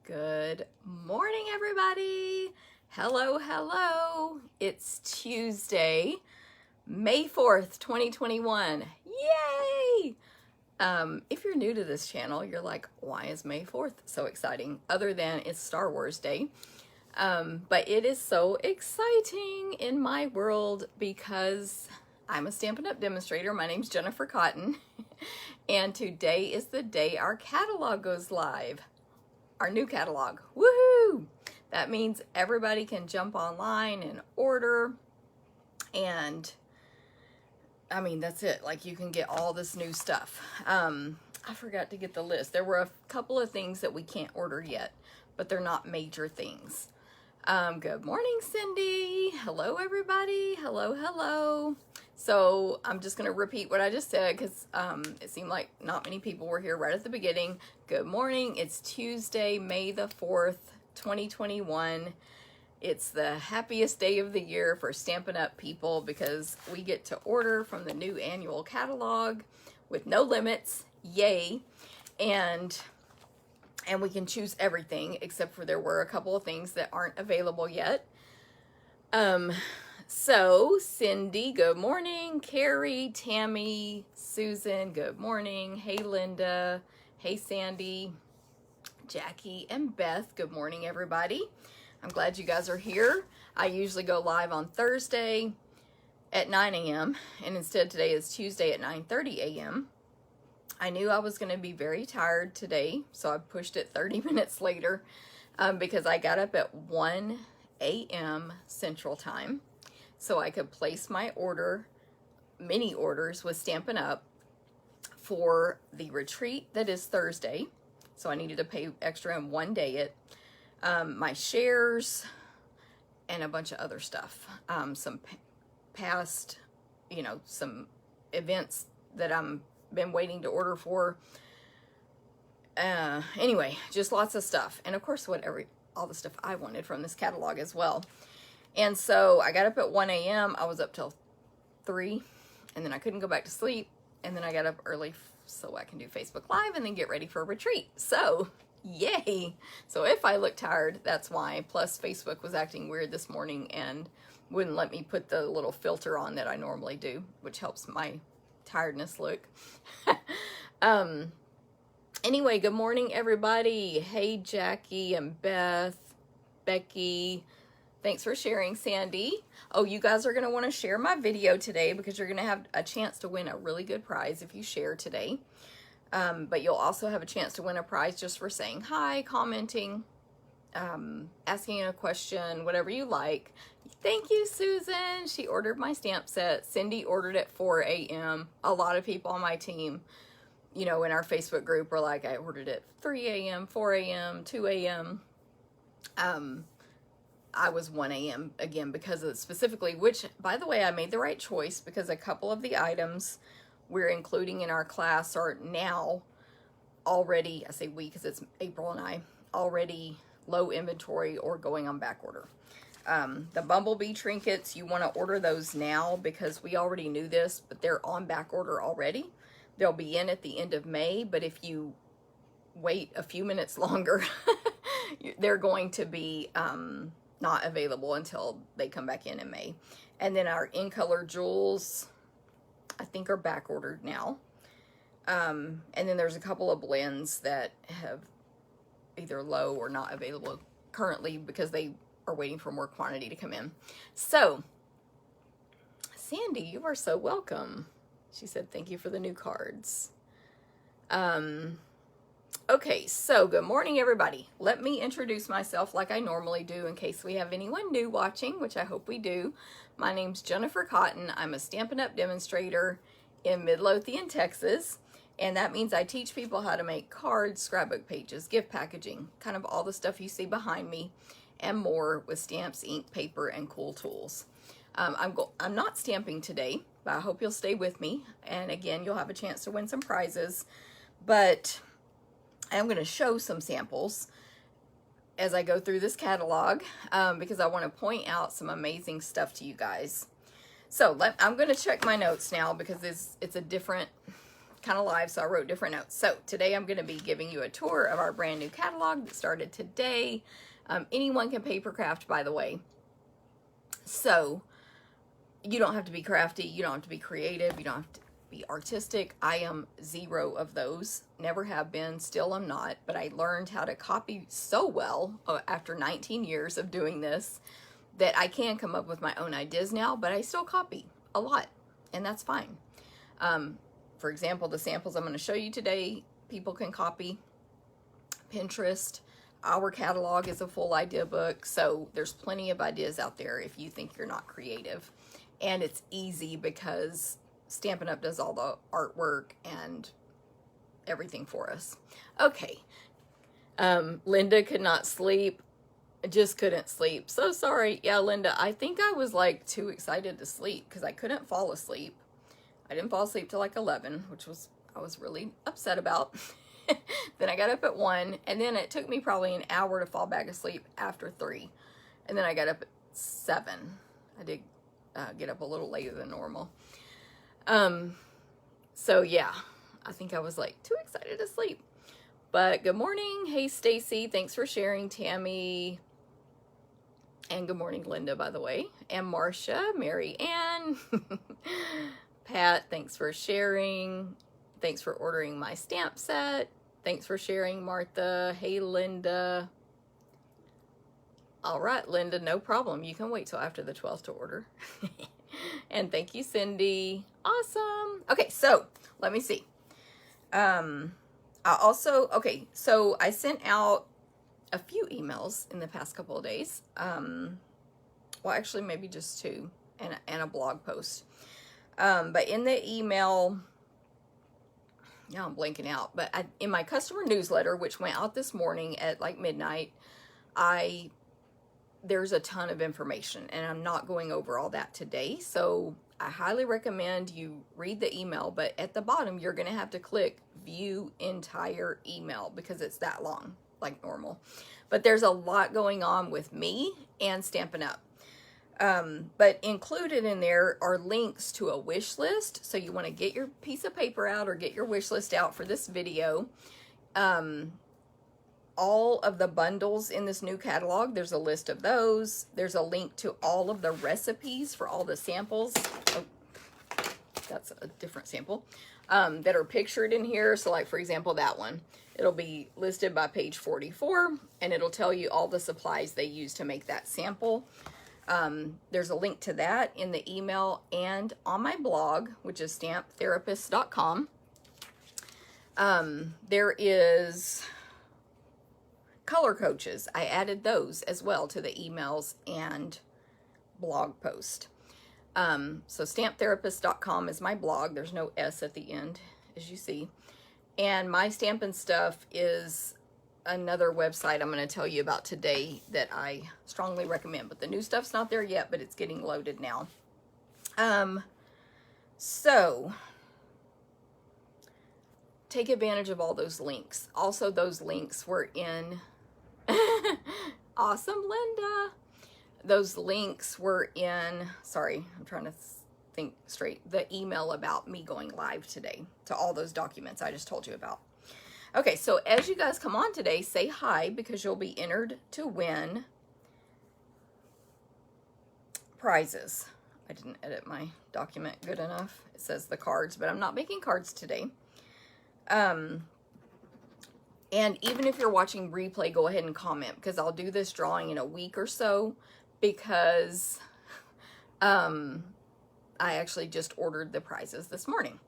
Good morning, everybody. Hello, hello. It's Tuesday, May 4th, 2021. Yay! If you're new to this channel, you're like, why is May 4th so exciting? Other than it's Star Wars Day. But it is so exciting in my world because I'm a Stampin' Up demonstrator. My name's Jennifer Cotton. And today is the day our catalog goes live. Our new catalog. Woohoo! That means everybody can jump online and order. And I mean, that's it. Like, you can get all this new stuff. I forgot to get the list. There were a couple of things that we can't order yet, but they're not major things. Good morning, Cindy. Hello, everybody. Hello, hello. So I'm just going to repeat what I just said because it seemed like not many people were here right at the beginning. Good morning. It's Tuesday, May the 4th, 2021. It's the happiest day of the year for Stampin' Up people because we get to order from the new annual catalog with no limits. Yay. And we can choose everything except for there were a couple of things that aren't available yet. So Cindy, good morning. Carrie, Tammy, Susan, good morning. Hey, Linda. Hey, Sandy, Jackie, and Beth. Good morning, everybody. I'm glad you guys are here. I usually go live on Thursday at 9 a.m. and instead today is Tuesday at 9:30 a.m. I knew I was going to be very tired today, so I pushed it 30 minutes later because I got up at 1 a.m. Central Time so I could place my mini orders with Stampin' Up for the retreat that is Thursday. So I needed to pay extra and one day it. My shares and a bunch of other stuff. Some past, some events that I'm been waiting to order for. Anyway, just lots of stuff. And of course, all the stuff I wanted from this catalog as well. And so I got up at 1 a.m. I was up till 3 and then I couldn't go back to sleep. And then I got up early so I can do Facebook Live and then get ready for a retreat. So yay. So if I look tired, that's why. Plus Facebook was acting weird this morning and wouldn't let me put the little filter on that I normally do, which helps my tiredness look. Anyway, good morning, everybody. Hey, Jackie and Beth, Becky. Thanks for sharing, Sandy. Oh, you guys are going to want to share my video today because you're going to have a chance to win a really good prize if you share today. But you'll also have a chance to win a prize just for saying hi, commenting, asking a question, whatever you like. Thank you, Susan. She ordered my stamp set. Cindy ordered at 4 a.m. A lot of people on my team, in our Facebook group were like, I ordered at 3 a.m., 4 a.m., 2 a.m. I was 1 a.m. again because of specifically, which, by the way, I made the right choice because a couple of the items we're including in our class are now already, I say we because it's April and I, already low inventory or going on back order. The Bumblebee Trinkets, you want to order those now because we already knew this, but they're on back order already. They'll be in at the end of May, but if you wait a few minutes longer, they're going to be not available until they come back in May. And then our in color jewels, I think, are back ordered now. And then there's a couple of blends that have either low or not available currently because they are waiting for more quantity to come in. So, Sandy, you are so welcome. She said, thank you for the new cards. Okay, so good morning, everybody. Let me introduce myself like I normally do in case we have anyone new watching, which I hope we do. My name's Jennifer Cotton. I'm a Stampin' Up demonstrator in Midlothian, Texas. And that means I teach people how to make cards, scrapbook pages, gift packaging, kind of all the stuff you see behind me and more with stamps, ink, paper, and cool tools. I'm not stamping today, but I hope you'll stay with me. And again, you'll have a chance to win some prizes. But I'm going to show some samples as I go through this catalog because I want to point out some amazing stuff to you guys. So I'm going to check my notes now because it's a different kind of live, so I wrote different notes. So today I'm going to be giving you a tour of our brand new catalog that started today. Anyone can paper craft, by the way. So you don't have to be crafty, you don't have to be creative, you don't have to be artistic. I am zero of those, never have been, still am not, but I learned how to copy so well after 19 years of doing this that I can come up with my own ideas now, but I still copy a lot, and that's fine. For example, the samples I'm going to show you today, people can copy. Pinterest, our catalog is a full idea book, so there's plenty of ideas out there if you think you're not creative. And it's easy because Stampin' Up does all the artwork and everything for us. Okay, Linda could not sleep, just couldn't sleep. So sorry. Yeah, Linda, I think I was like too excited to sleep because I couldn't fall asleep. I didn't fall asleep till like 11, which I was really upset about. Then I got up at 1, and then it took me probably an hour to fall back asleep after 3. And then I got up at 7. I did get up a little later than normal. So yeah, I think I was like too excited to sleep. But good morning. Hey, Stacy, thanks for sharing. Tammy, and good morning, Linda, by the way, and Marcia, Mary Ann, Pat, thanks for sharing. Thanks for ordering my stamp set. Thanks for sharing, Martha. Hey, Linda. All right, Linda, no problem. You can wait till after the 12th to order. And thank you, Cindy. Awesome. Okay, so let me see. So I sent out a few emails in the past couple of days. Well, actually, maybe just 2 and a blog post. But in the email, now I'm blanking out, but in my customer newsletter, which went out this morning at like midnight, there's a ton of information, and I'm not going over all that today. So I highly recommend you read the email, but at the bottom, you're going to have to click view entire email because it's that long, like normal. But there's a lot going on with me and Stampin' Up. But included in there are links to a wish list. So you want to get your piece of paper out or get your wish list out for this video. All of the bundles in this new catalog, there's a list of those. There's a link to all of the recipes for all the samples. Oh, that's a different sample. That are pictured in here. So like, for example, that one. It'll be listed by page 44, and it'll tell you all the supplies they use to make that sample. There's a link to that in the email and on my blog, which is stamptherapist.com. There is color coaches. I added those as well to the emails and blog post. So stamptherapist.com is my blog. There's no S at the end, as you see. And my Stampin' Stuff is another website I'm going to tell you about today that I strongly recommend. But the new stuff's not there yet, but it's getting loaded now. So take advantage of all those links. Also, those links were in... Awesome, Linda. Those links were in... Sorry, I'm trying to think straight. The email about me going live today to all those documents I just told you about. Okay, so as you guys come on today, say hi because you'll be entered to win prizes. I didn't edit my document good enough. It says the cards, but I'm not making cards today. And even if you're watching replay, go ahead and comment because I'll do this drawing in a week or so because I actually just ordered the prizes this morning.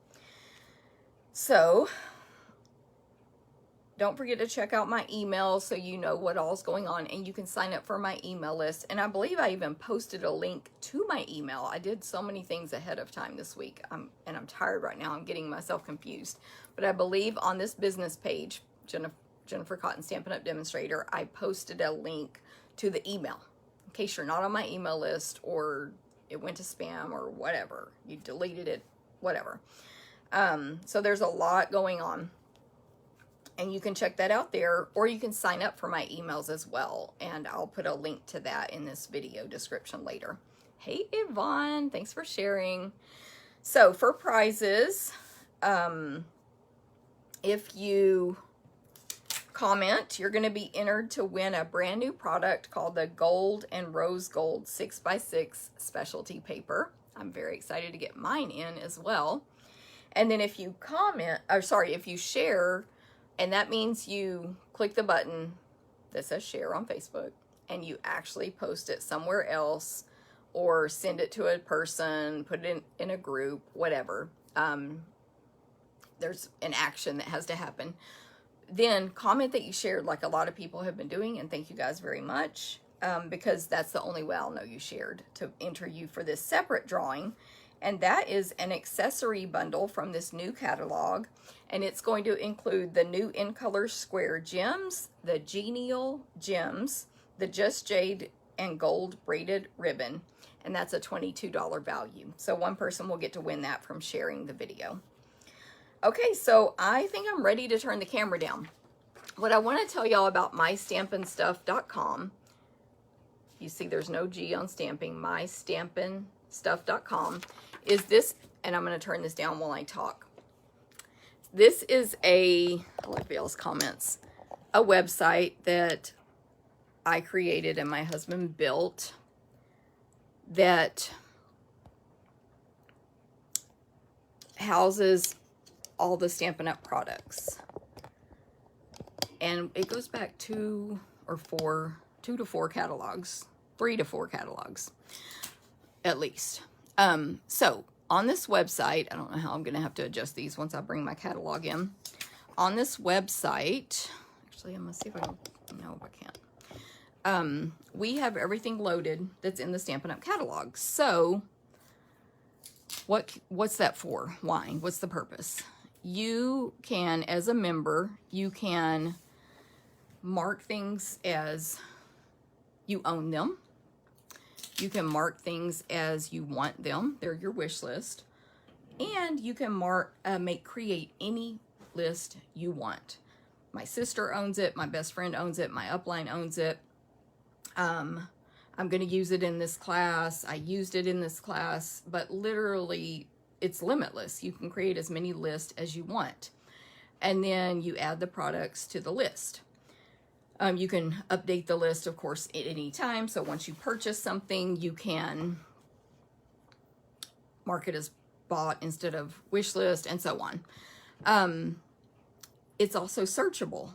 So don't forget to check out my email so you know what all's going on, and you can sign up for my email list. And I believe I even posted a link to my email. I did so many things ahead of time this week, and I'm tired right now. I'm getting myself confused. But I believe on this business page, Jennifer Cotton Stampin' Up Demonstrator, I posted a link to the email. In case you're not on my email list or it went to spam or whatever, you deleted it, whatever. So there's a lot going on. And you can check that out there, or you can sign up for my emails as well. And I'll put a link to that in this video description later. Hey, Yvonne, thanks for sharing. So for prizes, if you comment, you're going to be entered to win a brand new product called the Gold and Rose Gold 6x6 specialty paper. I'm very excited to get mine in as well. And then if you comment, or sorry, if you share, and that means you click the button that says share on Facebook and you actually post it somewhere else or send it to a person, put it in a group, whatever. There's an action that has to happen. Then comment that you shared, like a lot of people have been doing, and thank you guys very much, because that's the only way I'll know you shared, to enter you for this separate drawing. And that is an accessory bundle from this new catalog, and it's going to include the new In Color Square Gems, the Genial Gems, the Just Jade and Gold braided ribbon, and that's a $22 value. So one person will get to win that from sharing the video. Okay, so I think I'm ready to turn the camera down. What I want to tell y'all about mystampinstuff.com, you see there's no G on stamping, mystampinstuff.com, is this, and I'm going to turn this down while I talk. This is I like y'all's comments, a website that I created and my husband built that houses all the Stampin' Up products, and it goes back 2 to 4 catalogs, 3 to 4 catalogs at least. So on this website, I don't know how I'm gonna have to adjust these once I bring my catalog in. On this website, actually I'm gonna see if I can, no, I can't. We have everything loaded that's in the Stampin' Up catalog. So what's that for? Why? What's the purpose? You can, as a member, you can mark things as you own them. You can mark things as you want them. They're your wish list. And you can create any list you want. My sister owns it. My best friend owns it. My upline owns it. I'm going to use it in this class. I used it in this class, but literally it's limitless. You can create as many lists as you want. And then you add the products to the list. You can update the list, of course, at any time. So once you purchase something, you can mark it as bought instead of wish list, and so on. It's also searchable.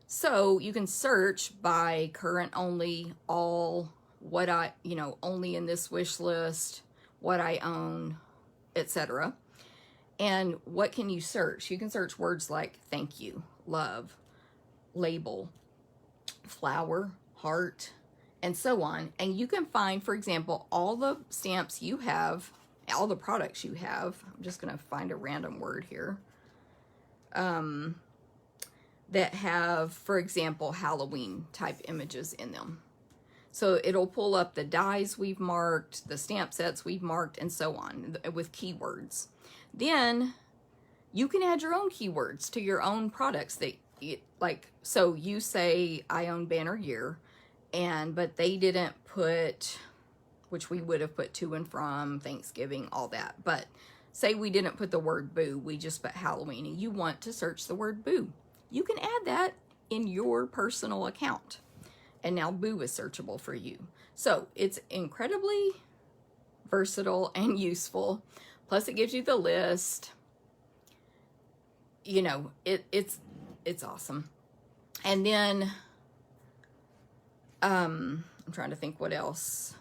So you can search by current only, all, what I, only in this wish list, what I own, etc. And what can you search? You can search words like thank you, love, label, flower, heart, and so on. And you can find, for example, all the stamps you have, all the products you have. I'm just going to find a random word here. That have, for example, Halloween type images in them. So it'll pull up the dies we've marked, the stamp sets we've marked, and so on with keywords. Then you can add your own keywords to your own products. So you say, I own Banner Year, but they didn't put, which we would have put to and from, Thanksgiving, all that. But say we didn't put the word boo, we just put Halloween, and you want to search the word boo. You can add that in your personal account. And now boo is searchable for you. So it's incredibly versatile and useful. Plus it gives you the list. It's awesome. And then I'm trying to think what else.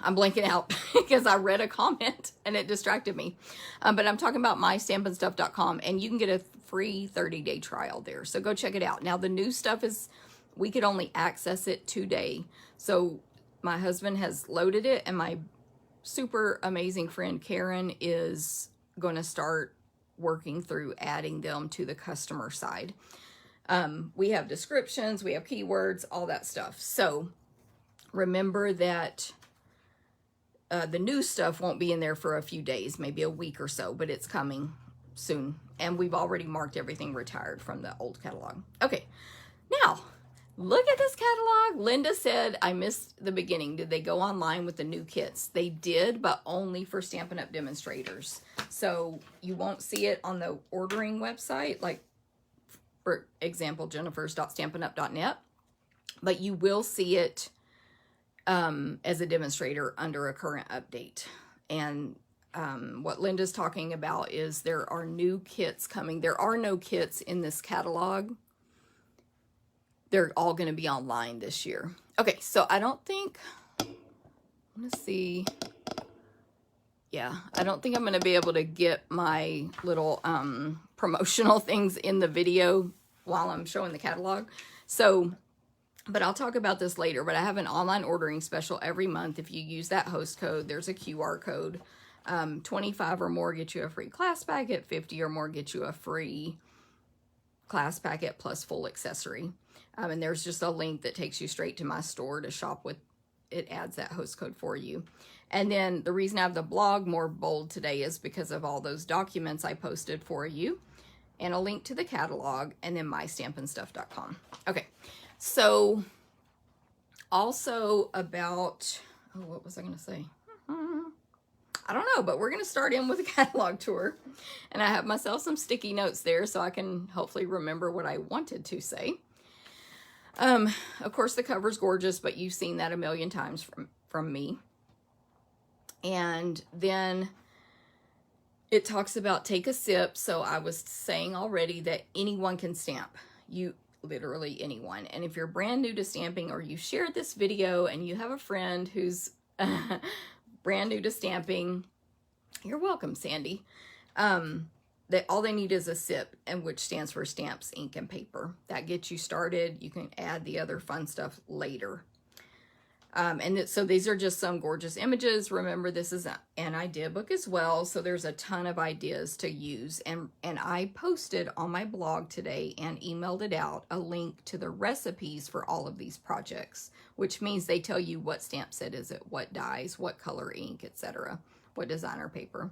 I'm blanking out because I read a comment and it distracted me. But I'm talking about mystampinstuff.com, and you can get a free 30-day trial there. So go check it out. Now the new stuff is, we could only access it today. So my husband has loaded it, and my super amazing friend Karen is going to start working through adding them to the customer side. We have descriptions, we have keywords, all that stuff. So remember that the new stuff won't be in there for a few days, maybe a week or so, but it's coming soon. And we've already marked everything retired from the old catalog. Okay, now look at this catalog. Linda said, I missed the beginning. Did they go online with the new kits? They did, but only for Stampin' Up! Demonstrators. So you won't see it on the ordering website, like for example, jennifers.stampinup.net, but you will see it as a demonstrator under a current update. And what Linda's talking about is there are new kits coming. There are no kits in this catalog. They're all going to be online this year. Okay, so I don't think, let's see. Yeah, I don't think I'm going to be able to get my little promotional things in the video while I'm showing the catalog. So, but I'll talk about this later. But I have an online ordering special every month. If you use that host code, there's a QR code. 25 or more get you a free class packet. 50 or more get you a free class packet plus full accessory. And there's just a link that takes you straight to my store to shop with. It adds that host code for you. And then the reason I have the blog more bold today is because of all those documents I posted for you, and a link to the catalog, and then mystampinstuff.com. Okay, so also about, oh, what was I going to say? I don't know, but we're going to start in with a catalog tour. And I have myself some sticky notes there so I can hopefully remember what I wanted to say. Of course, the cover's gorgeous, but you've seen that a million times from me. And then it talks about take a sip. So I was saying already that anyone can stamp. You literally anyone. And if you're brand new to stamping, or you shared this video and you have a friend who's brand new to stamping, you're welcome, Sandy. That all they need is a sip, and which stands for stamps, ink, and paper. That gets you started. You can add the other fun stuff later. So these are just some gorgeous images. Remember, this is an idea book as well, so there's a ton of ideas to use. And I posted on my blog today and emailed it out a link to the recipes for all of these projects, which means they tell you what stamp set is it, what dyes, what color ink, etc., what designer paper.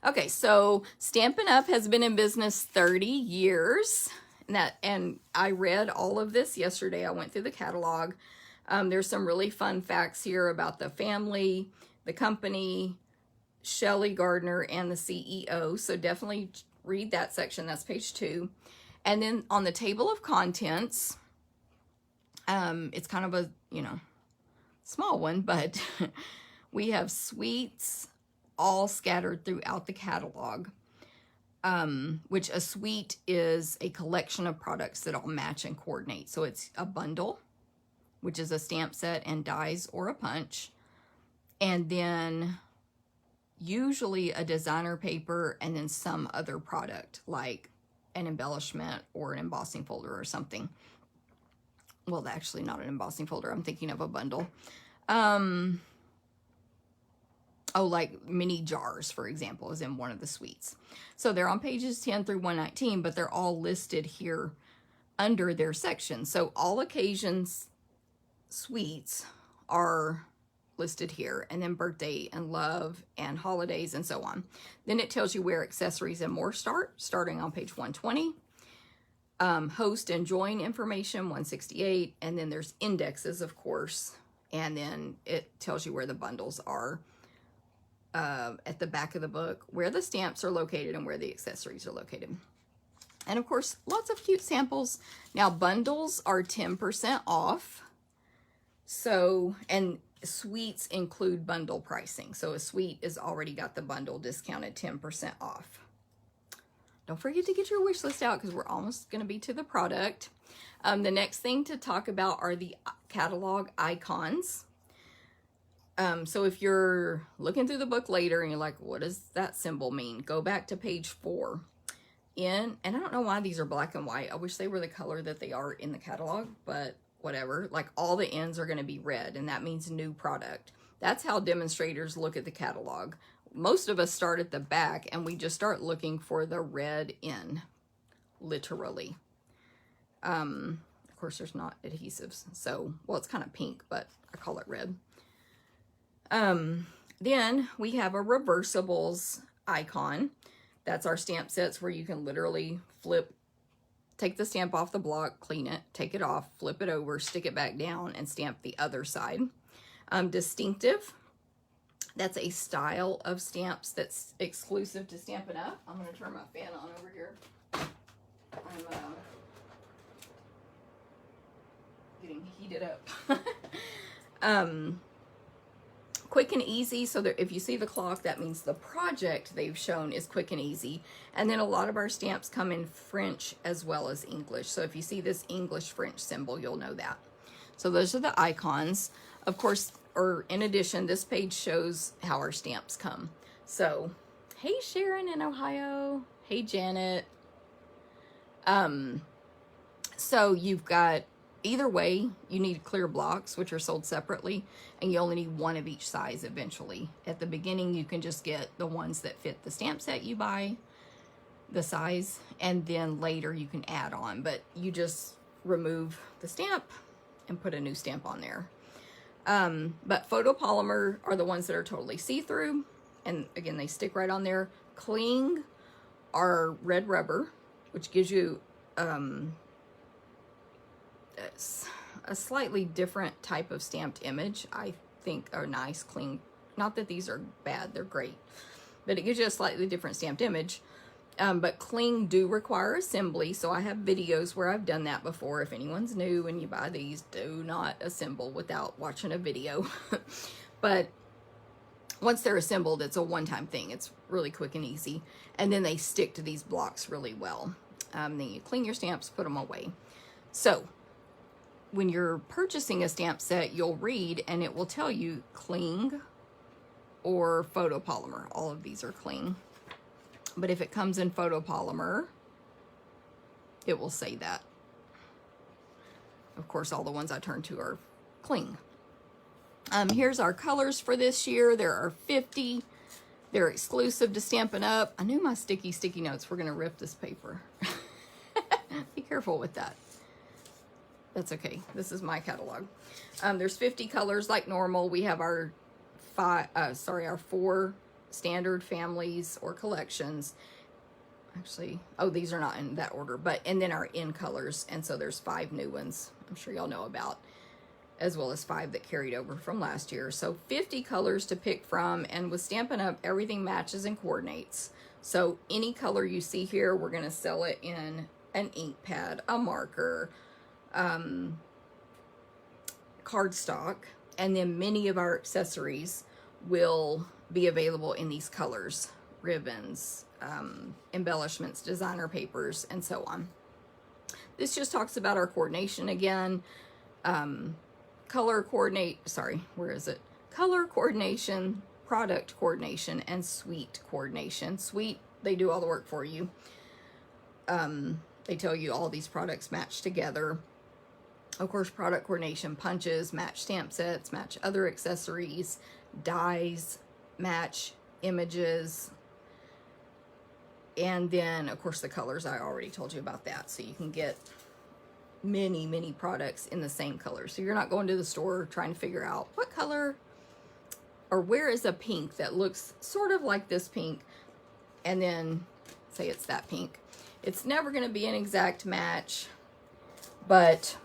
Okay, so Stampin' Up! Has been in business 30 years, and I read all of this yesterday. I went through the catalog. There's some really fun facts here about the family, the company, Shelley Gardner, and the CEO. So definitely read that section. That's page 2. And then on the table of contents, it's kind of a, small one, but we have sweets all scattered throughout the catalog, which a suite is a collection of products that all match and coordinate. So it's a bundle, which is a stamp set and dies or a punch, and then usually a designer paper, and then some other product like an embellishment or an embossing folder or something. Well, actually not an embossing folder. I'm thinking of a bundle. Oh, like mini jars, for example, is in one of the suites. So they're on pages 10 through 119, but they're all listed here under their section. So all occasions suites are listed here, and then birthday and love and holidays and so on. Then it tells you where accessories and more starting on page 120. Host and join information, 168, and then there's indexes, of course, and then it tells you where the bundles are at the back of the book, where the stamps are located and where the accessories are located. And of course, lots of cute samples. Now, bundles are 10% off. So, and suites include bundle pricing. So a suite is already got the bundle discounted 10% off. Don't forget to get your wish list out because we're almost going to be to the product. The next thing to talk about are the catalog icons. So if you're looking through the book later and you're like, what does that symbol mean? Go back to page 4. And I don't know why these are black and white. I wish they were the color that they are in the catalog, but whatever. Like all the ends are going to be red, and that means new product. That's how demonstrators look at the catalog. Most of us start at the back and we just start looking for the red N, literally. Of course, there's not adhesives. So, well, it's kind of pink, but I call it red. Then we have a Reversibles icon. That's our stamp sets where you can literally take the stamp off the block, clean it, take it off, flip it over, stick it back down, and stamp the other side. Distinctive. That's a style of stamps that's exclusive to Stampin' Up. I'm going to turn my fan on over here. I'm getting heated up. Quick and easy, so that if you see the clock, that means the project they've shown is quick and easy. And then a lot of our stamps come in French as well as English. So if you see this English-French symbol, you'll know that. So those are the icons. Of course, or in addition, this page shows how our stamps come. So, hey Sharon in Ohio. Hey Janet. So you've got, either way, you need clear blocks, which are sold separately, and you only need one of each size eventually. At the beginning, you can just get the ones that fit the stamp set you buy, the size, and then later you can add on, but you just remove the stamp and put a new stamp on there. But Photopolymer are the ones that are totally see-through, and again, they stick right on there. Cling are red rubber, which gives you a slightly different type of stamped image. I think are nice, cling. Not that these are bad, they're great, but it gives you a slightly different stamped image. But cling do require assembly, so I have videos where I've done that before. If anyone's new and you buy these, do not assemble without watching a video. But once they're assembled, it's a one-time thing. It's really quick and easy, and then they stick to these blocks really well. Then you clean your stamps, put them away. So when you're purchasing a stamp set, you'll read and it will tell you cling or photopolymer. All of these are cling. But if it comes in photopolymer, it will say that. Of course, all the ones I turn to are cling. Here's our colors for this year. There are 50. They're exclusive to Stampin' Up. I knew my sticky notes were going to rip this paper. Be careful with that. That's okay. This is my catalog. There's 50 colors like normal. We have our our 4 standard families or collections. Actually, oh, these are not in that order, and then our in colors. And so there's 5 new ones I'm sure y'all know about, as well as 5 that carried over from last year. So 50 colors to pick from, and with Stampin' Up, everything matches and coordinates. So any color you see here, we're going to sell it in an ink pad, a marker, cardstock, and then many of our accessories will be available in these colors: ribbons, embellishments, designer papers, and so on. This just talks about our coordination again. Color coordination, product coordination, and suite coordination. Suite, they do all the work for you. They tell you all these products match together. Of course, product coordination, punches, match stamp sets, match other accessories, dies, match images, and then, of course, the colors. I already told you about that. So you can get many products in the same color. So you're not going to the store trying to figure out what color or where is a pink that looks sort of like this pink, and then say it's that pink. It's never going to be an exact match, but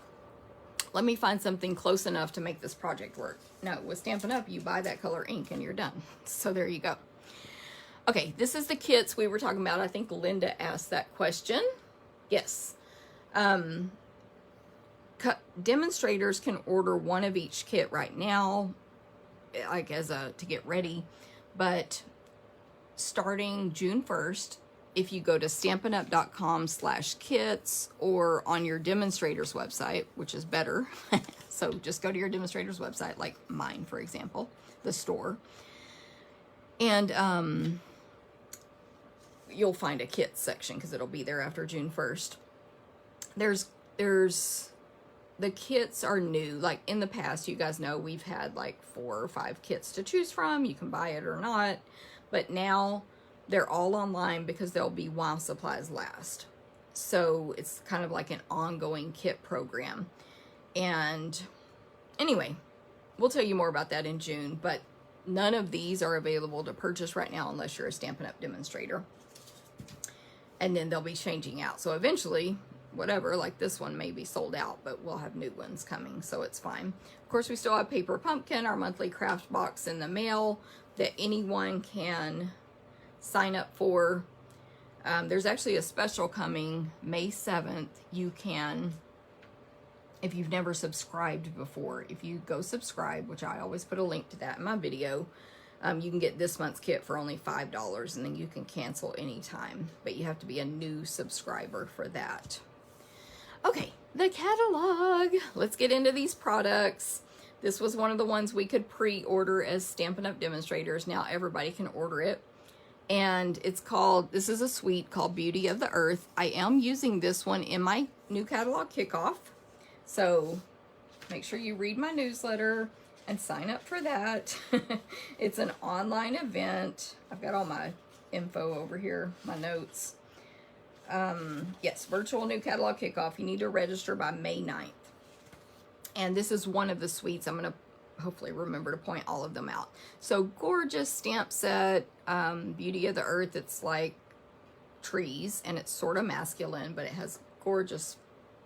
let me find something close enough to make this project work. No, with Stampin' Up, you buy that color ink and you're done. So there you go. Okay, this is the kits we were talking about. I think Linda asked that question. Yes. Demonstrators can order one of each kit right now, like to get ready. But starting June 1st, if you go to stampinup.com/kits or on your demonstrator's website, which is better. So just go to your demonstrator's website, like mine, for example, the store. And you'll find a kits section because it'll be there after June 1st. The kits are new. Like in the past, you guys know we've had like 4 or 5 kits to choose from. You can buy it or not. But now they're all online because they'll be while supplies last. So it's kind of like an ongoing kit program. And anyway, we'll tell you more about that in June, but none of these are available to purchase right now unless you're a Stampin' Up demonstrator. And then they'll be changing out. So eventually whatever, like this one may be sold out, but we'll have new ones coming, so it's fine. Of course, we still have Paper Pumpkin, our monthly craft box in the mail that anyone can sign up for. There's actually a special coming May 7th. You can, if you've never subscribed before, if you go subscribe, which I always put a link to that in my video, you can get this month's kit for only $5, and then you can cancel anytime, but you have to be a new subscriber for that. Okay, the catalog. Let's get into these products. This was one of the ones we could pre-order as Stampin' Up! Demonstrators. Now everybody can order it. And it's called, this is a suite called Beauty of the Earth. I am using this one in my new catalog kickoff. So make sure you read my newsletter and sign up for that. It's an online event. I've got all my info over here, my notes. Yes, virtual new catalog kickoff. You need to register by May 9th. And this is one of the suites. I'm going to hopefully remember to point all of them out. So gorgeous stamp set, Beauty of the Earth. It's like trees, and it's sort of masculine, but it has gorgeous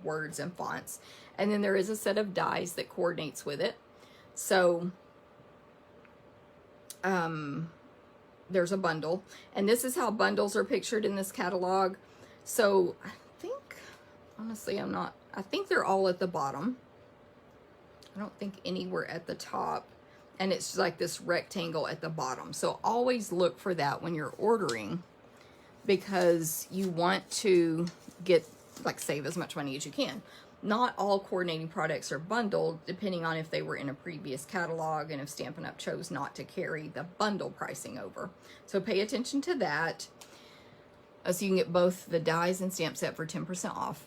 words and fonts. And then there is a set of dies that coordinates with it. So there's a bundle, and this is how bundles are pictured in this catalog. So I think, honestly, I think they're all at the bottom. I don't think any were at the top, and it's like this rectangle at the bottom. So always look for that when you're ordering, because you want to get, like, save as much money as you can. Not all coordinating products are bundled, depending on if they were in a previous catalog and if Stampin' Up! Chose not to carry the bundle pricing over. So pay attention to that. So you can get both the dies and stamp set for 10% off.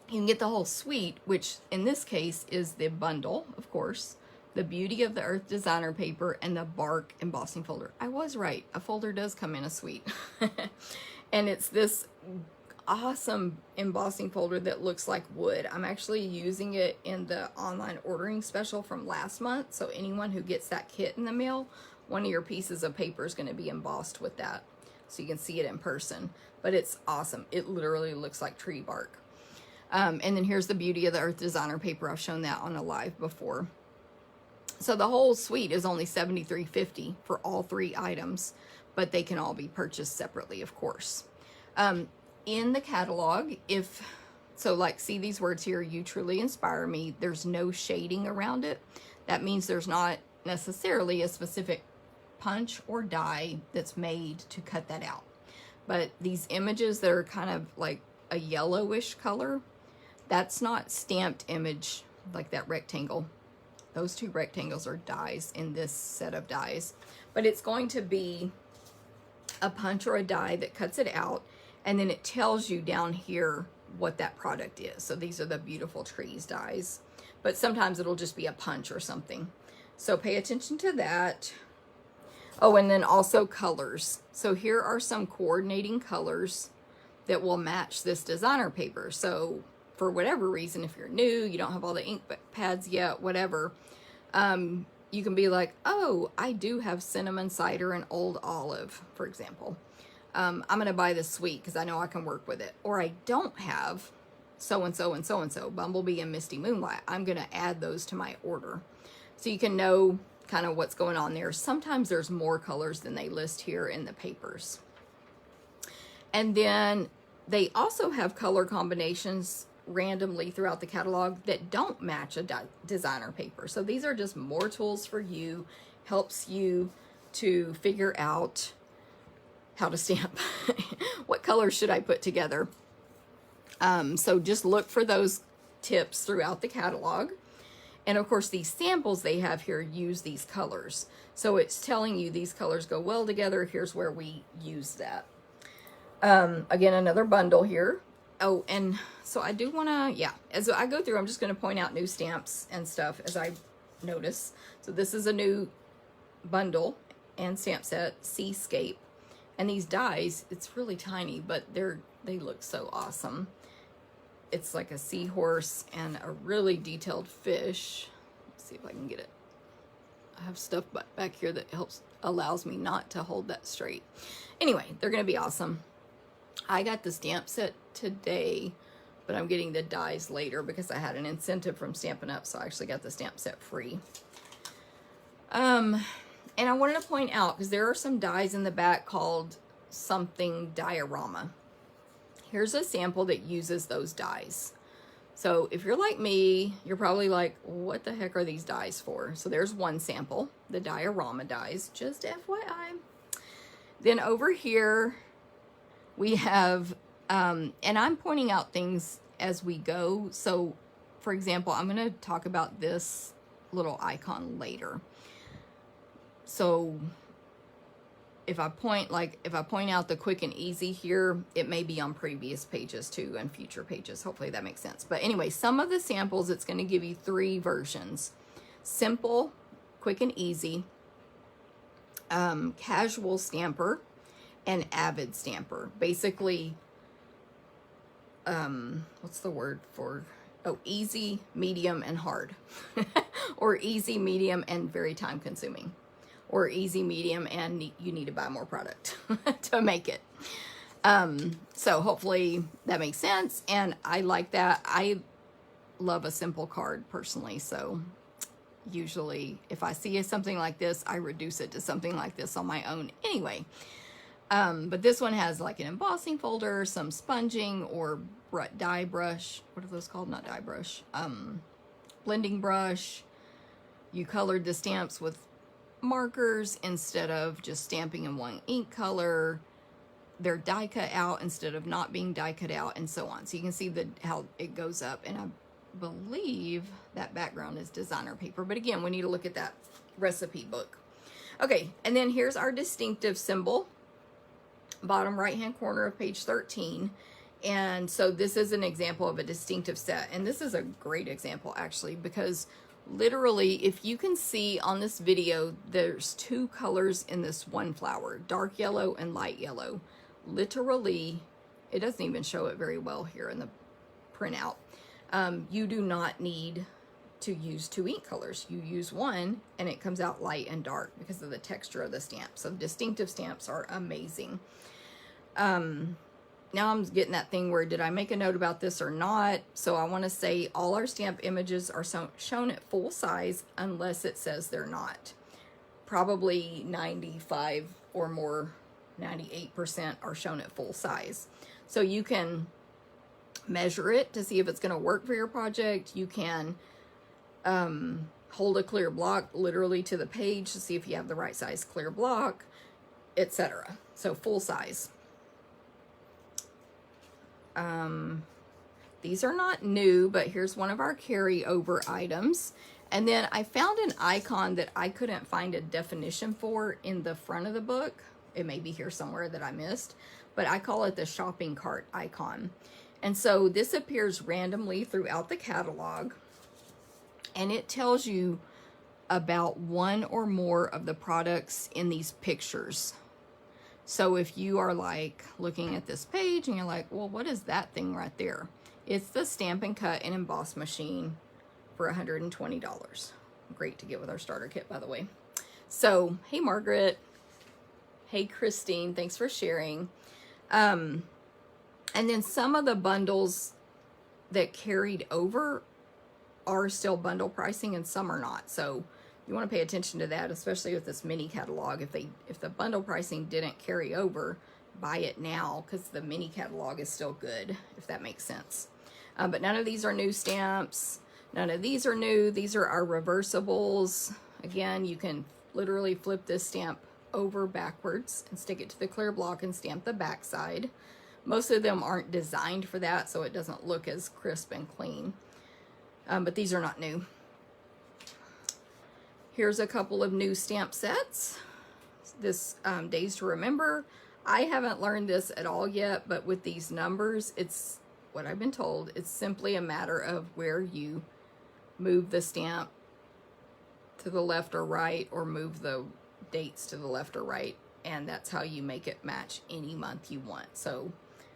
You can get the whole suite, which in this case is the bundle, of course, the Beauty of the Earth designer paper, and the bark embossing folder. I was right. A folder does come in a suite. And it's this awesome embossing folder that looks like wood. I'm actually using it in the online ordering special from last month. So anyone who gets that kit in the mail, one of your pieces of paper is going to be embossed with that. So you can see it in person, but it's awesome. It literally looks like tree bark. And then here's the Beauty of the Earth designer paper. I've shown that on a live before. So the whole suite is only $73.50 for all 3 items, but they can all be purchased separately, of course. In the catalog, like, see these words here, you truly inspire me. There's no shading around it. That means there's not necessarily a specific punch or die that's made to cut that out. But these images that are kind of like a yellowish color, that's not stamped image, like that rectangle. Those 2 rectangles are dies in this set of dies. But it's going to be a punch or a die that cuts it out, and then it tells you down here what that product is. So these are the beautiful trees dies, but sometimes it'll just be a punch or something. So pay attention to that. Oh, and then also colors. So here are some coordinating colors that will match this designer paper. So for whatever reason, if you're new, you don't have all the ink pads yet, whatever, you can be like, oh, I do have cinnamon, cider, and old olive, for example. I'm going to buy this suite because I know I can work with it. Or I don't have so-and-so and so-and-so, Bumblebee and Misty Moonlight. I'm going to add those to my order. So you can know kind of what's going on there. Sometimes there's more colors than they list here in the papers. And then they also have color combinations randomly throughout the catalog that don't match a designer paper. So these are just more tools for you, helps you to figure out how to stamp. What colors should I put together? So just look for those tips throughout the catalog. And of course, these samples they have here use these colors. So it's telling you these colors go well together. Here's where we use that. Again, another bundle here. Oh, and so I do want to, yeah, as I go through, I'm just going to point out new stamps and stuff as I notice. So this is a new bundle and stamp set, Seascape. And these dies, it's really tiny, but they look so awesome. It's like a seahorse and a really detailed fish. Let's see if I can get it. I have stuff back here that allows me not to hold that straight. Anyway, they're going to be awesome. I got the stamp set today but I'm getting the dies later because I had an incentive from Stampin' Up, so I actually got the stamp set free. And I wanted to point out, because there are some dies in the back called something Diorama. Here's a sample that uses those dies. So if you're like me, you're probably like, what the heck are these dies for? So there's one sample, the Diorama dies, just FYI. Then over here, we have, and I'm pointing out things as we go. So for example, I'm going to talk about this little icon later. So if I point out the quick and easy here, it may be on previous pages too and future pages. Hopefully that makes sense. But anyway, some of the samples, it's going to give you 3 versions: simple, quick and easy, casual stamper, and avid stamper. Basically, what's the word for, easy, medium, and hard. Or easy, medium, and very time consuming. Or easy, medium, and you need to buy more product to make it. So hopefully that makes sense, and I like that. I love a simple card personally, so usually if I see something like this, I reduce it to something like this on my own anyway. But this one has like an embossing folder, some sponging or dye brush. What are those called? Not dye brush. Blending brush. You colored the stamps with markers instead of just stamping in one ink color. They're die cut out instead of not being die cut out, and so on. So you can see how it goes up, and I believe that background is designer paper, but again, we need to look at that recipe book. Okay, and then here's our distinctive symbol, bottom right hand corner of page 13. And so this is an example of a distinctive set, and this is a great example actually, because literally, if you can see on this video, there's 2 colors in this one flower, dark yellow and light yellow. Literally, it doesn't even show it very well here in the printout. You do not need to use 2 ink colors. You use one and it comes out light and dark because of the texture of the stamp. So distinctive stamps are amazing. Now I'm getting that thing where, did I make a note about this or not? So I want to say all our stamp images are shown at full size unless it says they're not. Probably 95 or more, 98% are shown at full size. So you can measure it to see if it's going to work for your project. You can hold a clear block literally to the page to see if you have the right size clear block, etc. So full size. These are not new, but here's one of our carryover items. And then I found an icon that I couldn't find a definition for in the front of the book. It may be here somewhere that I missed, but I call it the shopping cart icon. And so this appears randomly throughout the catalog, and it tells you about 1 or more of the products in these pictures. So if you are like looking at this page and you're like, well, what is that thing right there? It's the Stampin' Cut and Emboss machine for $120. Great to get with our starter kit, by the way. So, hey, Margaret. Hey, Christine. Thanks for sharing. And then some of the bundles that carried over are still bundle pricing and some are not. So you want to pay attention to that, especially with this mini catalog. If the bundle pricing didn't carry over, buy it now because the mini catalog is still good, if that makes sense. But none of these are new stamps. None of these are new. These are our reversibles. Again, you can literally flip this stamp over backwards and stick it to the clear block and stamp the back side. Most of them aren't designed for that, so it doesn't look as crisp and clean. But these are not new. Here's a couple of new stamp sets. This Days to Remember. I haven't learned this at all yet, but with these numbers, it's what I've been told. It's simply a matter of where you move the stamp to the left or right, or move the dates to the left or right, and that's how you make it match any month you want. So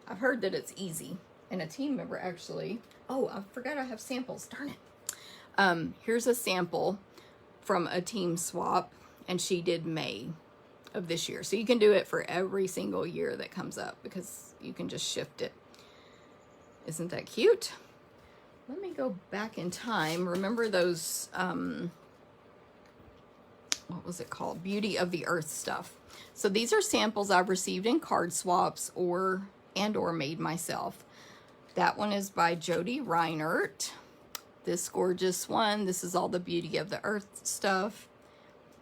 I've heard that it's easy. And a team member actually, oh, I forgot I have samples, darn it. Here's a sample from a team swap, and she did May of this year. So you can do it for every single year that comes up because you can just shift it. Isn't that cute? Let me go back in time. Remember those, what was it called? Beauty of the Earth stuff. So these are samples I've received in card swaps or made myself. That one is by Jody Reinert. This gorgeous one, this is all the Beauty of the Earth stuff.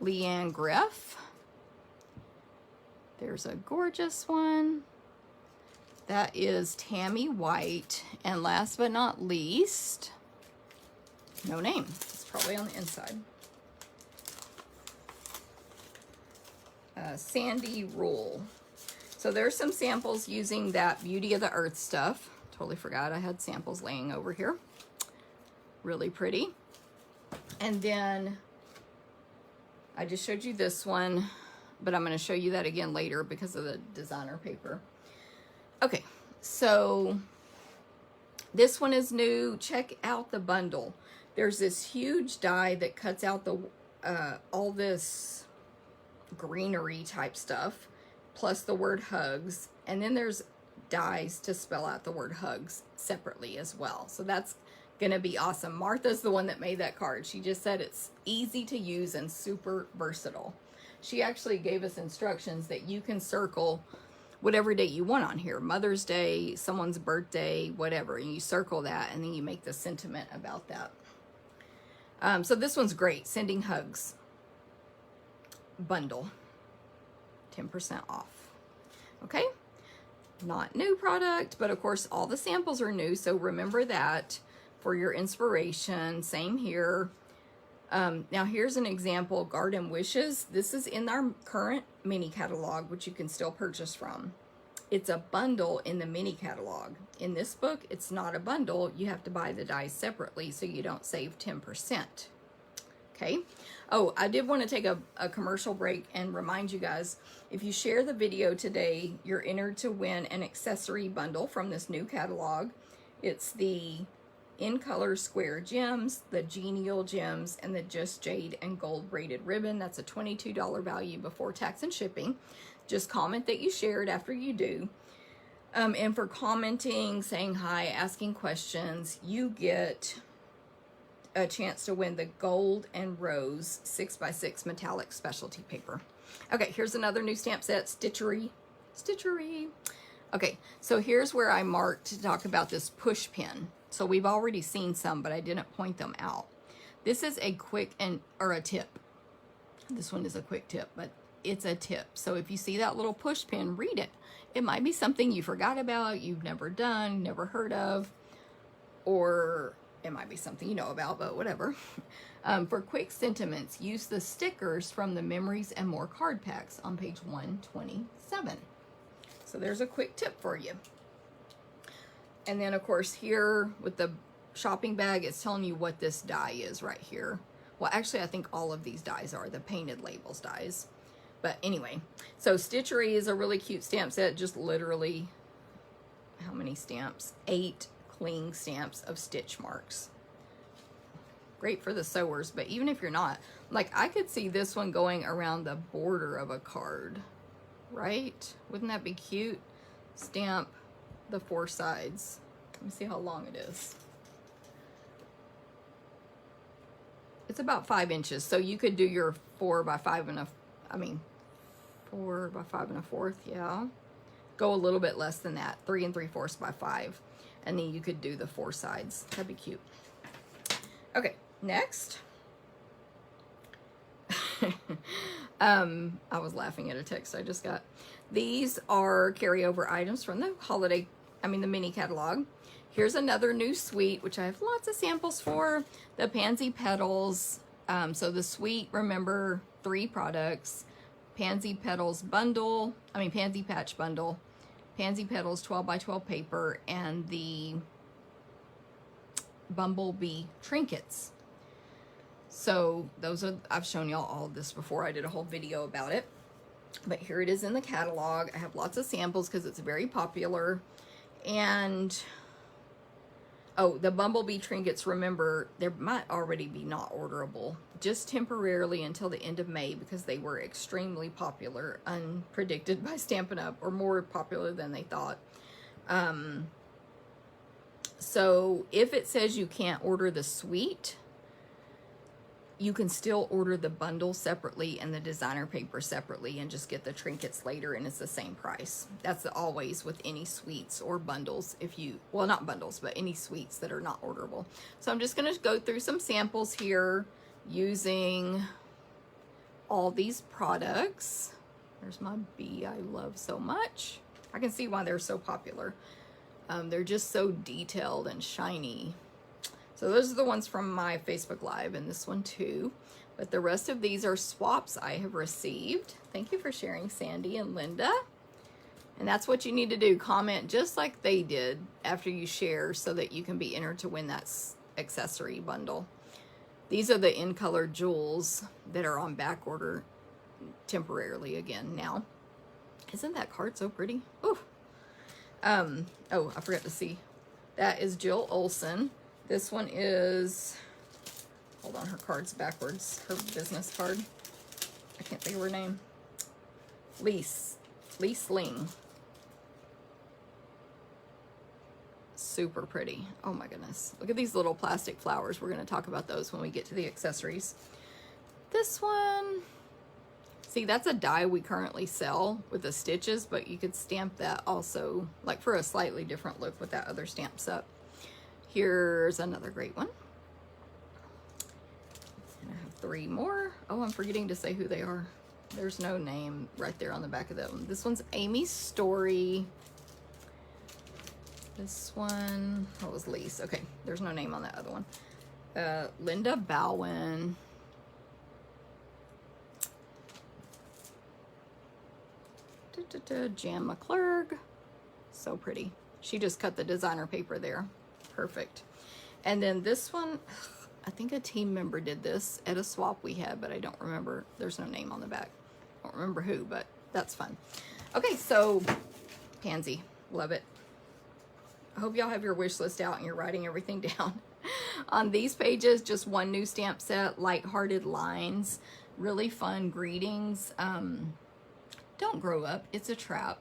Leanne Griff. There's a gorgeous one. That is Tammy White. And last but not least, no name. It's probably on the inside. Sandy Rule. So there's some samples using that Beauty of the Earth stuff. Totally forgot I had samples laying over here. Really pretty. And then I just showed you this one, but I'm going to show you that again later because of the designer paper. Okay, so this one is new. Check out the bundle. There's this huge die that cuts out the all this greenery type stuff, plus the word hugs, and then there's dies to spell out the word hugs separately as well. So that's gonna be awesome. Martha's the one that made that card. She just said it's easy to use and super versatile. She actually gave us instructions that you can circle whatever date you want on here. Mother's Day, someone's birthday, whatever. And you circle that and then you make the sentiment about that. So this one's great. Sending Hugs bundle. 10% off. Okay? Not new product, but of course all the samples are new. So remember that for your inspiration. Same here. Now here's an example, Garden Wishes. This is in our current mini catalog, which you can still purchase from. It's a bundle in the mini catalog. In this book, it's not a bundle. You have to buy the dies separately so you don't save 10%. Okay. Oh, I did want to take a commercial break and remind you guys, if you share the video today, you're entered to win an accessory bundle from this new catalog. It's the In Color Square Gems, the Genial Gems, and the Just Jade and Gold braided ribbon. That's a $22 value before tax and shipping. Just comment that you shared after you do. And for commenting, saying hi, asking questions, you get a chance to win the Gold and Rose 6x6 metallic specialty paper. Okay, here's another new stamp set, Stitchery. Stitchery. Okay, so here's where I marked to talk about this push pin. So we've already seen some, but I didn't point them out. This is a quick or a tip. This one is a quick tip, but it's a tip. So if you see that little push pin, read it. It might be something you forgot about, you've never done, never heard of, or it might be something you know about, but whatever. For quick sentiments, use the stickers from the Memories and More card packs on page 127. So there's a quick tip for you. And then, of course, here with the shopping bag, it's telling you what this die is right here. Well, actually, I think all of these dies are the painted labels dies. But anyway, so Stitchery is a really cute stamp set. Just literally, how many stamps? 8 cling stamps of stitch marks. Great for the sewers, but even if you're not, like I could see this one going around the border of a card, right? Wouldn't that be cute? Stamp the 4 sides. Let me see how long it is. It's about 5 inches, so you could do your 4 by 5 and a, 4 by 5 and a fourth, yeah. Go a little bit less than that, 3 3/4 by 5, and then you could do the 4 sides. That'd be cute. Okay, next. I was laughing at a text I just got. These are carryover items from the the mini catalog. Here's another new suite, which I have lots of samples for. The Pansy Petals. So the suite, remember, 3 products. Pansy Petals bundle, Pansy Patch bundle, Pansy Petals 12 by 12 paper, and the Bumblebee Trinkets. So those are, I've shown y'all all of this before. I did a whole video about it. But here it is in the catalog. I have lots of samples because it's very popular. And, oh, the Bumblebee Trinkets, remember, there might already be not orderable. Just temporarily until the end of May because they were extremely popular, unpredicted by Stampin' Up, or more popular than they thought. So if it says you can't order the suite, you can still order the bundle separately and the designer paper separately and just get the trinkets later, and it's the same price. That's always with any suites or bundles, if you, well, not bundles, but any suites that are not orderable. So I'm just going to go through some samples here using all these products. There's my bee I love so much. I can see why they're so popular. They're just so detailed and shiny. So those are the ones from my Facebook Live, and this one too. But the rest of these are swaps I have received. Thank you for sharing, Sandy and Linda. And that's what you need to do. Comment just like they did after you share so that you can be entered to win that accessory bundle. These are the in color jewels that are on back order temporarily again now. Isn't that card so pretty? Ooh. Oh, I forgot to see. That is Jill Olsen. This one is, hold on, her card's backwards. Her business card. I can't think of her name. Lise Ling. Super pretty. Oh my goodness. Look at these little plastic flowers. We're going to talk about those when we get to the accessories. This one, see, that's a die we currently sell with the stitches, but you could stamp that also, like for a slightly different look with that other stamp set. Here's another great one. And I have 3 more. Oh, I'm forgetting to say who they are. There's no name right there on the back of that one. This one's Amy's Story. This one, oh, it was Lise. Okay, there's no name on that other one. Linda Bowen. Jan McClurg. So pretty. She just cut the designer paper there. Perfect. And then this one, I think a team member did this at a swap we had, but I don't remember. There's no name on the back. I don't remember who, but that's fun. Okay, so Pansy, love it. I hope y'all have your wish list out and you're writing everything down. On these pages, just one new stamp set, Lighthearted Lines, really fun greetings. Don't grow up, it's a trap.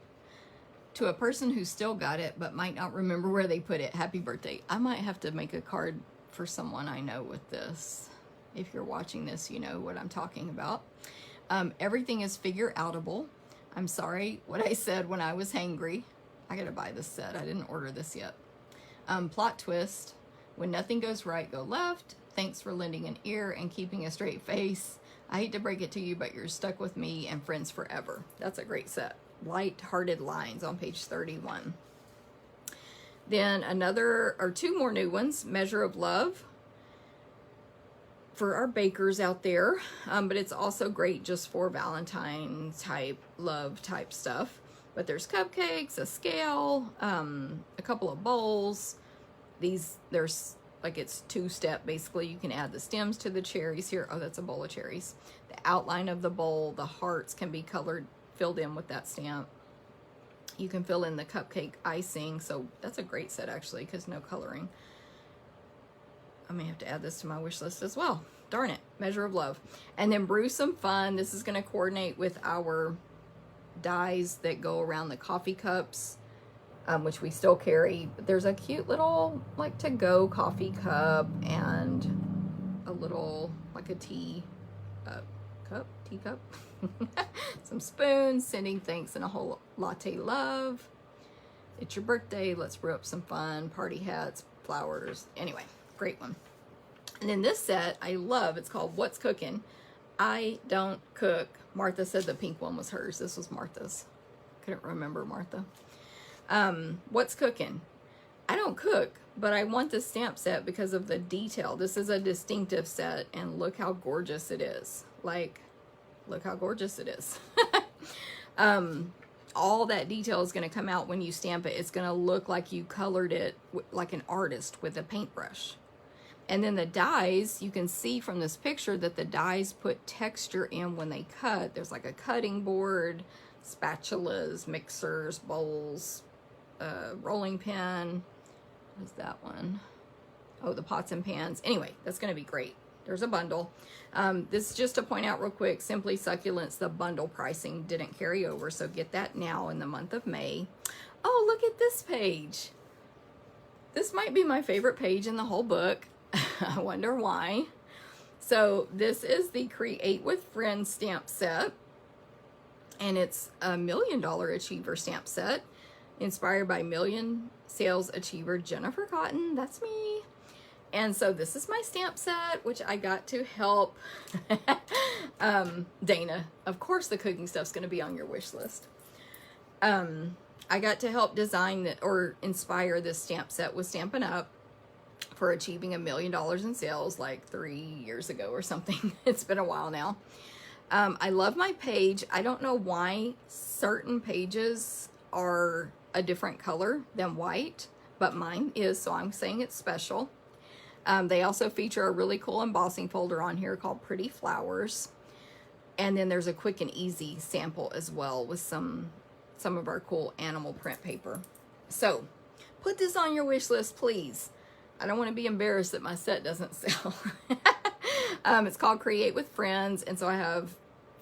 To a person who still got it but might not remember where they put it, happy birthday. I might have to make a card for someone I know with this. If you're watching this, you know what I'm talking about. Everything is figure outable. I'm sorry what I said when I was hangry. I gotta buy this set. I didn't order this yet. Plot twist. When nothing goes right, go left. Thanks for lending an ear and keeping a straight face. I hate to break it to you, but you're stuck with me and friends forever. That's a great set. Light-Hearted Lines on page 31. Then another, or 2 more new ones, Measure of Love for our bakers out there. But it's also great just for Valentine type, love type stuff. But there's cupcakes, a scale, a couple of bowls. These, there's like it's 2-step basically. You can add the stems to the cherries here. Oh, that's a bowl of cherries. The outline of the bowl, the hearts can be colored, filled in with that stamp. You can fill in the cupcake icing. So that's a great set actually, because no coloring. I may have to add this to my wish list as well. Darn it, Measure of Love. And then Brew Some Fun. This is going to coordinate with our dies that go around the coffee cups, which we still carry. But there's a cute little like to-go coffee cup and a little like a teacup, some spoons, sending thanks and a whole latte love. It's your birthday, let's brew up some fun, party hats, flowers. Anyway, great one. And then this set I love. It's called What's Cooking. I don't cook. Martha said the pink one was hers. This was Martha's. Couldn't remember Martha. What's Cooking? I don't cook, but I want this stamp set because of the detail. This is a distinctive set, and look how gorgeous it is. Like, look how gorgeous it is. All that detail is going to come out when you stamp it. It's going to look like you colored it like an artist with a paintbrush. And then the dies, you can see from this picture that the dies put texture in when they cut. There's like a cutting board, spatulas, mixers, bowls, rolling pin. What is that one? Oh, the pots and pans. Anyway, that's going to be great. There's a bundle. This is just to point out real quick, Simply Succulents, the bundle pricing didn't carry over, so get that now in the month of May. Oh, look at this page. This might be my favorite page in the whole book. I wonder why. So this is the Create with Friends stamp set. And it's a $1 Million Achiever stamp set, inspired by Million Sales Achiever Jennifer Cotton. That's me. And so this is my stamp set, which I got to help Dana. Of course the cooking stuff's going to be on your wish list. I got to help design or inspire this stamp set with Stampin' Up for achieving $1 million in sales like 3 years ago or something. It's been a while now. I love my page. I don't know why certain pages are a different color than white, but mine is, so I'm saying it's special. They also feature a really cool embossing folder on here called Pretty Flowers. And then there's a quick and easy sample as well with some of our cool animal print paper. So put this on your wish list, please. I don't want to be embarrassed that my set doesn't sell. It's called Create with Friends, and so I have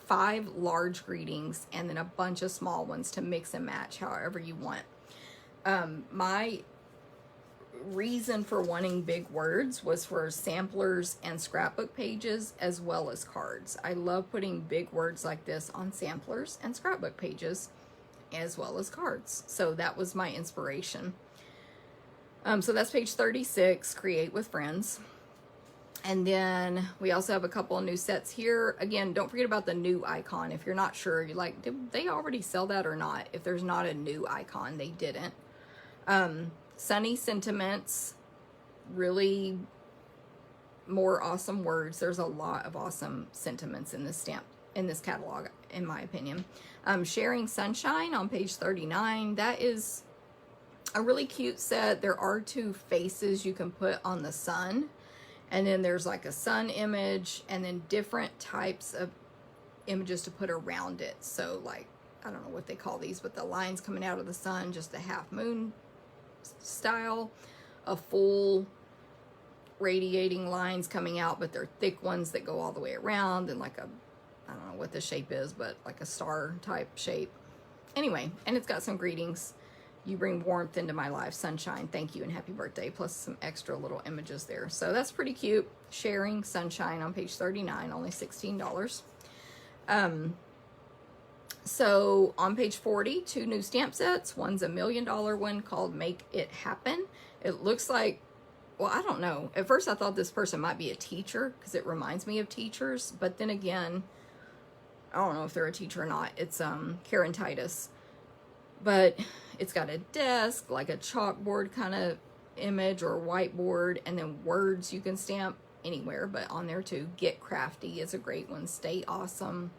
5 large greetings and then a bunch of small ones to mix and match however you want. My reason for wanting big words was for samplers and scrapbook pages as well as cards. I love putting big words like this on samplers and scrapbook pages as well as cards. So that was my inspiration. So that's page 36, Create with Friends. And then we also have a couple of new sets here. Again, don't forget about the new icon. If you're not sure, you're like, did they already sell that or not? If there's not a new icon, they didn't. Sunny Sentiments, really more awesome words. There's a lot of awesome sentiments in this catalog, in my opinion. Sharing Sunshine on page 39. That is a really cute set. There are 2 faces you can put on the sun. And then there's like a sun image and then different types of images to put around it. So like, I don't know what they call these, but the lines coming out of the sun, just a half moon style, a full radiating lines coming out, but they're thick ones that go all the way around, and like a, I don't know what the shape is, but like a star type shape. Anyway, and it's got some greetings. You bring warmth into my life, sunshine, thank you, and happy birthday, plus some extra little images there. So that's pretty cute. Sharing Sunshine on page 39, only $16. So on page 40, 2 new stamp sets. One's a $1 million one called Make It Happen. It looks like, well, I don't know. At first I thought this person might be a teacher because it reminds me of teachers. But then again, I don't know if they're a teacher or not. It's Karen Titus. But it's got a desk, like a chalkboard kind of image or whiteboard, and then words you can stamp anywhere, but on there too. Get Crafty is a great one. Stay Awesome.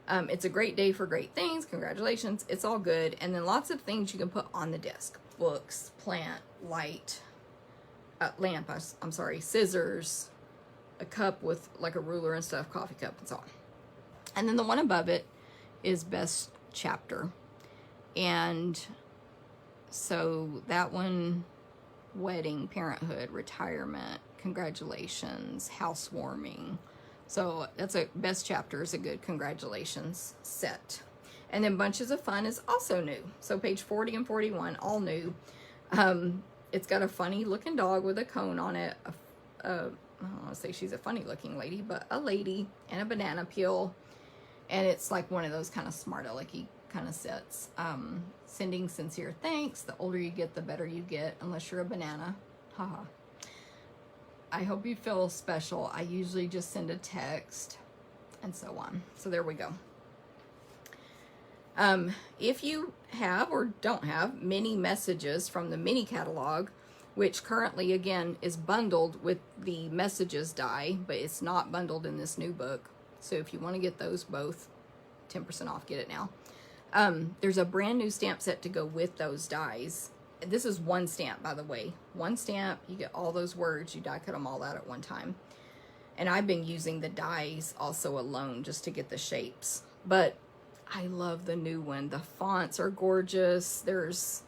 It's a great day for great things. Congratulations. It's all good. And then lots of things you can put on the desk. Books, plant, light, lamp, I'm sorry, scissors, a cup with like a ruler and stuff, coffee cup and so on. And then the one above it is Best Chapter. And so that one, wedding, parenthood, retirement, congratulations, housewarming. So that's a Best Chapter is a good congratulations set. And then Bunches of Fun is also new. So page 40 and 41, all new. It's got a funny looking dog with a cone on it. I don't want to say she's a funny looking lady, but a lady and a banana peel. And it's like one of those kind of smart alecky kind of sets. Sending sincere thanks. The older you get, the better you get, unless you're a banana. Haha. I hope you feel special. I usually just send a text and so on. So there we go. If you have or don't have mini messages from the mini catalog, which currently again is bundled with the messages die, but it's not bundled in this new book. So if you want to get those both, 10% off, get it now. There's a brand new stamp set to go with those dies. This is one stamp, by the way. One stamp, you get all those words, you die cut them all out at one time. And I've been using the dies also alone just to get the shapes. But I love the new one. The fonts are gorgeous. There's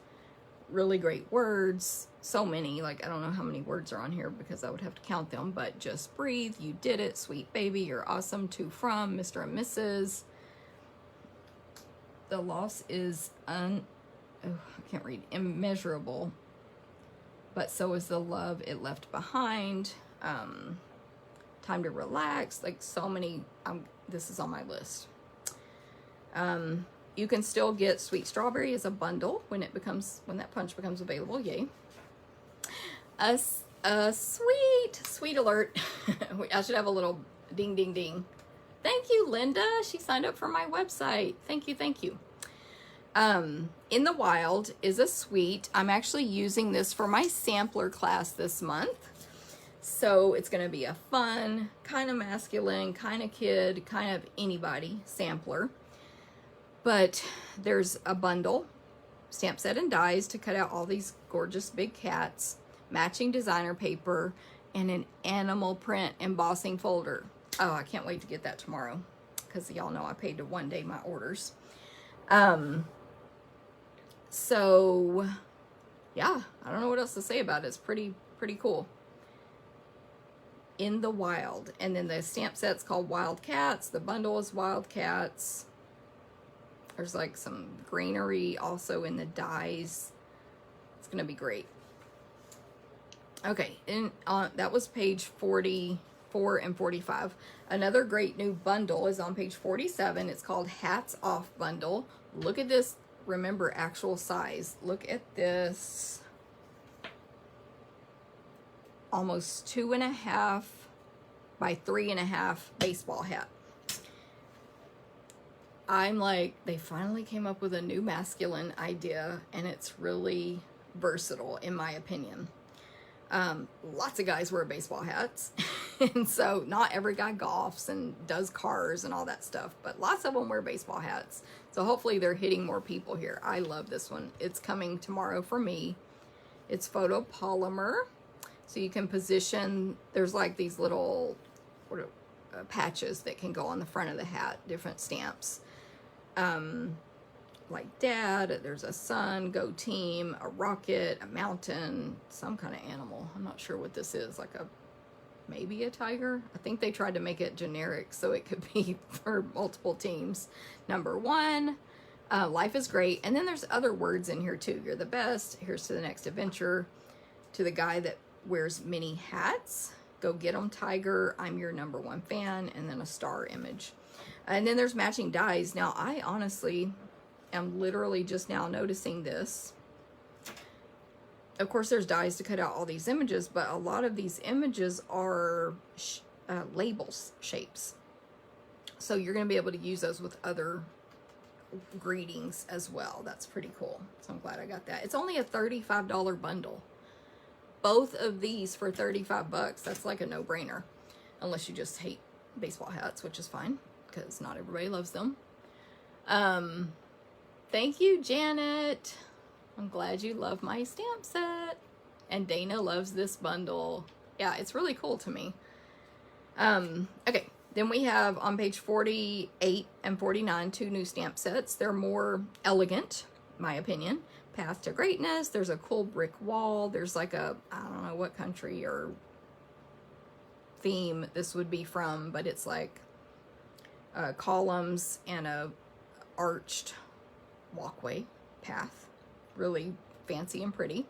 really great words. So many, like I don't know how many words are on here because I would have to count them, but just breathe, you did it, sweet baby, you're awesome, to from, Mr. and Mrs. The loss is I can't read, immeasurable. but so is the love it left behind. Time to relax, like so many. This is on my list. You can still get Sweet Strawberry as a bundle when that punch becomes available. Yay! A sweet alert. I should have a little ding ding ding. Thank you, Linda. She signed up for my website. Thank you. In the Wild is a suite. I'm actually using this for my sampler class this month. So it's going to be a fun, kind of masculine, kind of kid, kind of anybody sampler. But there's a bundle, stamp set and dies to cut out all these gorgeous big cats, matching designer paper, and an animal print embossing folder. Oh, I can't wait to get that tomorrow because y'all know I paid to one day my orders. So yeah, I don't know what else to say about it. It's pretty cool. In the Wild. And then the stamp set's called Wild Cats. The bundle is Wild Cats. There's like some greenery also in the dies. It's gonna be great. Okay, and that was page 44 and 45. Another great new bundle is on page 47. It's called Hats Off Bundle. Look at this. Remember actual size. Look at this. Almost 2.5 by 3.5 baseball hat. I'm like, they finally came up with a new masculine idea, and it's really versatile in my opinion. Lots of guys wear baseball hats, and so not every guy golfs and does cars and all that stuff, but lots of them wear baseball hats. So hopefully they're hitting more people here. I love this one. It's coming tomorrow for me. It's photopolymer, so you can position, there's like these little patches that can go on the front of the hat, different stamps. Like dad, there's a sun, go team, a rocket, a mountain, some kind of animal. I'm not sure what this is, like maybe a tiger. I think they tried to make it generic so it could be for multiple teams. Number 1, life is great. And then there's other words in here too. You're the best. Here's to the next adventure. To the guy that wears many hats, go get 'em, tiger. I'm your number 1 fan. And then a star image. And then there's matching dies. Now, I honestly am literally just now noticing this. Of course, there's dies to cut out all these images, but a lot of these images are labels shapes. So you're going to be able to use those with other greetings as well. That's pretty cool. So I'm glad I got that. It's only a $35 bundle. Both of these for 35 bucks. That's like a no-brainer. Unless you just hate baseball hats, which is fine, because not everybody loves them. Thank you, Janet. I'm glad you love my stamp set. And Dana loves this bundle. Yeah, it's really cool to me. Okay, then we have on page 48 and 49 2 new stamp sets. They're more elegant, in my opinion. Path to Greatness. There's a cool brick wall. There's like a, I don't know what country or theme this would be from, but it's like columns and a arched walkway path. Really fancy and pretty.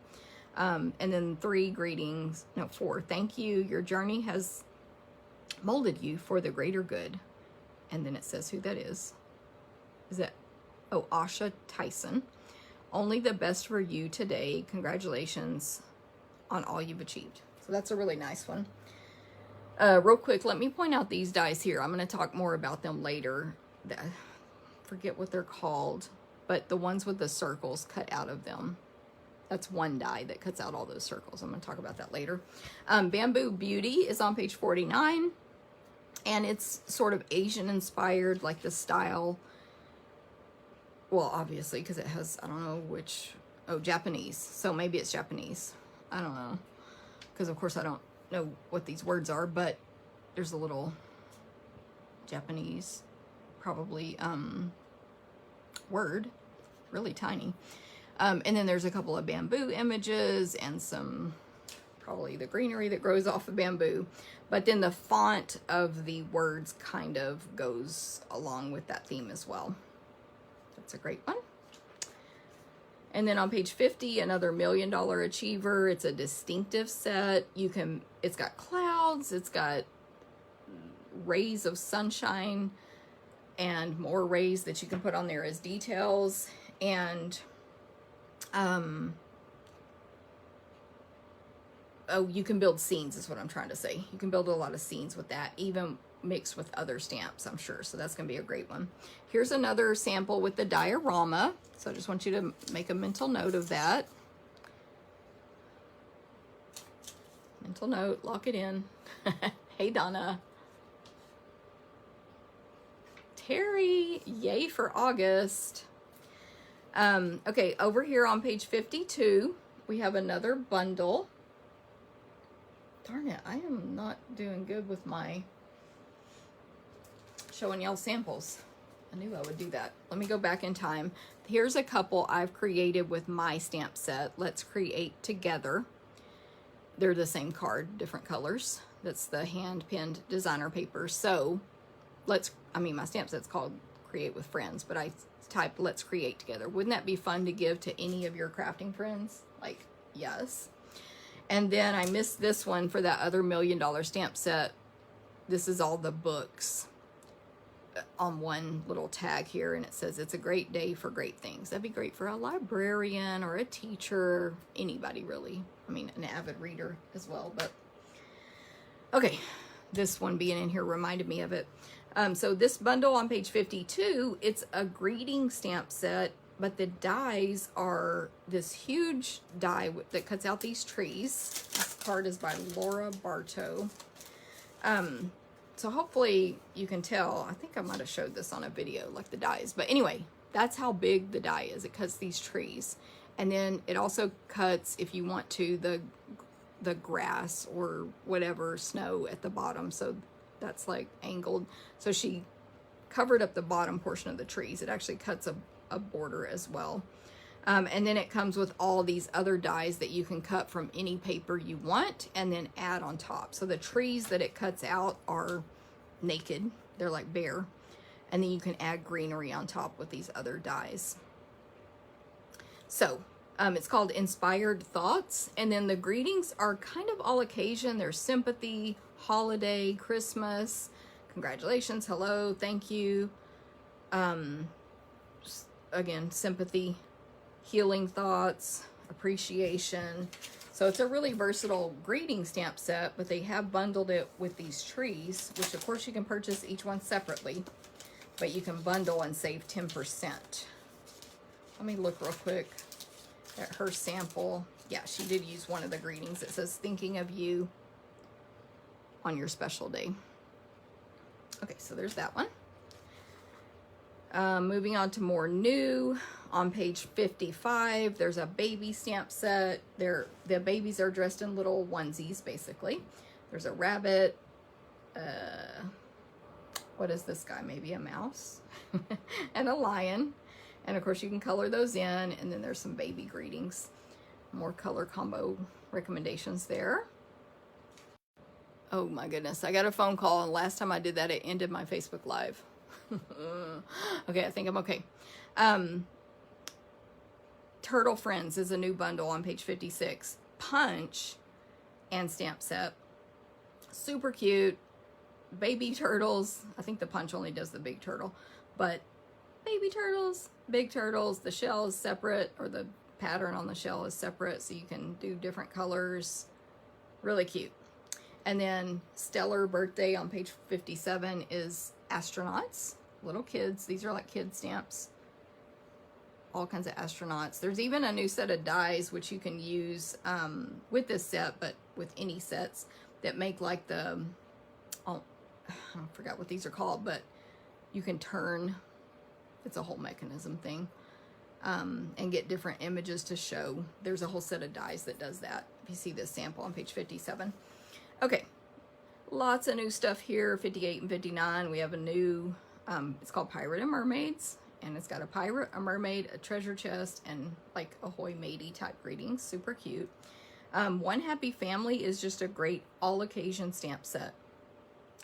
And then 3 greetings, no, 4. Thank you. Your journey has molded you for the greater good. And then it says who that is. Is that, oh, Asha Tyson. Only the best for you today. Congratulations on all you've achieved. So that's a really nice one. Real quick, let me point out these dies here. I'm going to talk more about them later. Forget what they're called, but the ones with the circles cut out of them. That's one die that cuts out all those circles. I'm going to talk about that later. Bamboo Beauty is on page 49, and it's sort of Asian inspired, like the style. Well, obviously, because it has, I don't know which, oh, Japanese. So maybe it's Japanese. I don't know. Because, of course, I don't know what these words are, but there's a little Japanese, probably, word. Really tiny. And then there's a couple of bamboo images and some, probably the greenery that grows off of bamboo. But then the font of the words kind of goes along with that theme as well. That's a great one. And then on page 50, another $1 Million Achiever. It's a distinctive set. It's got clouds, it's got rays of sunshine, and more rays that you can put on there as details. And oh, you can build scenes is what I'm trying to say. You can build a lot of scenes with that, even mixed with other stamps, I'm sure. So that's going to be a great one. Here's another sample with the diorama. So I just want you to make a mental note of that. Mental note, lock it in. Hey, Donna. Terry, yay for August. Okay, over here on page 52, we have another bundle. Darn it, I am not doing good with my showing y'all samples. I knew I would do that. Let me go back in time. Here's a couple I've created with my stamp set. Let's create together. They're the same card, different colors. That's the hand-pinned designer paper. So my stamp set's called Create with Friends, but I typed let's create together. Wouldn't that be fun to give to any of your crafting friends? Like, yes. And then I missed this one for that other $1 Million stamp set. This is all the books on one little tag here, and it says it's a great day for great things. That'd be great for a librarian or a teacher, anybody really. I mean, an avid reader as well. But okay, this one being in here reminded me of it. So this bundle on page 52, it's a greeting stamp set, but the dies are this huge die that cuts out these trees. This card is by Laura Bartow. So hopefully you can tell. I think I might have showed this on a video, like the dies. But anyway, that's how big the die is. It cuts these trees. And then it also cuts, if you want to, the grass or whatever, snow at the bottom. So that's like angled. So she covered up the bottom portion of the trees. It actually cuts a border as well. And then it comes with all these other dies that you can cut from any paper you want and then add on top. So the trees that it cuts out are naked. They're like bare. And then you can add greenery on top with these other dies. So it's called Inspired Thoughts. And then the greetings are kind of all occasion. There's sympathy, holiday, Christmas, congratulations, hello, thank you. Again, sympathy, healing thoughts, appreciation. So it's a really versatile greeting stamp set, but they have bundled it with these trees, which of course you can purchase each one separately, but you can bundle and save 10%. Let me look real quick at her sample. Yeah, she did use one of the greetings. It says, thinking of you on your special day. Okay, so there's that one. Moving on to more new. On page 55, there's a baby stamp set. The babies are dressed in little onesies, basically. There's a rabbit. What is this guy? Maybe a mouse. And a lion. And of course you can color those in. And then there's some baby greetings. More color combo recommendations there. Oh my goodness, I got a phone call, and last time I did that, it ended my Facebook Live. Okay, I think I'm okay. Turtle Friends is a new bundle on page 56. Punch and stamp set. Super cute. Baby turtles. I think the punch only does the big turtle, but baby turtles, big turtles. The shell is separate, or the pattern on the shell is separate, so you can do different colors. Really cute. And then Stellar Birthday on page 57 is astronauts, little kids. These are like kid stamps. All kinds of astronauts. There's even a new set of dies which you can use with this set, but with any sets that make like the, oh, I forgot what these are called, but you can turn, it's a whole mechanism thing, and get different images to show. There's a whole set of dies that does that. If you see this sample on page 57. Okay, lots of new stuff here. 58 and 59, we have a new, it's called Pirate and Mermaids, and it's got a pirate, a mermaid, a treasure chest, and like ahoy matey type greetings. Super cute. One Happy Family is just a great all occasion stamp set.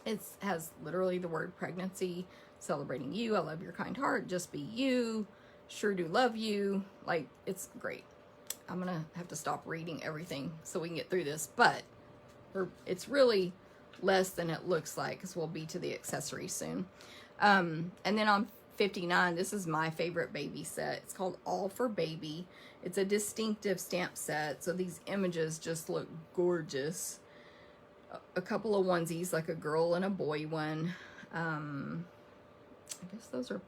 It has literally the word pregnancy, celebrating you, I love your kind heart, just be you, Sure Do Love You. Like, it's great. I'm gonna have to stop reading everything so we can get through this, but it's really less than it looks like, because we'll be to the accessories soon. And then on 59, this is my favorite baby set. It's called All for Baby. It's a distinctive stamp set, so these images just look gorgeous. A couple of onesies, like a girl and a boy one. I guess those are,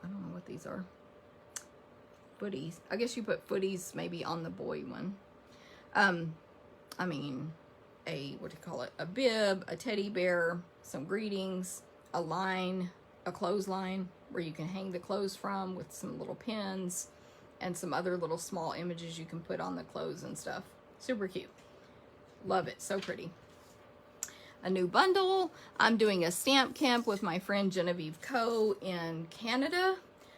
I don't know what these are. Footies. I guess you put footies maybe on the boy one. I mean, what do you call it? A bib, a teddy bear, some greetings, a line, a clothesline where you can hang the clothes from with some little pins, and some other little small images you can put on the clothes and stuff. Super cute. Love it. So pretty. A new bundle. I'm doing a stamp camp with my friend Genevieve Coe in Canada.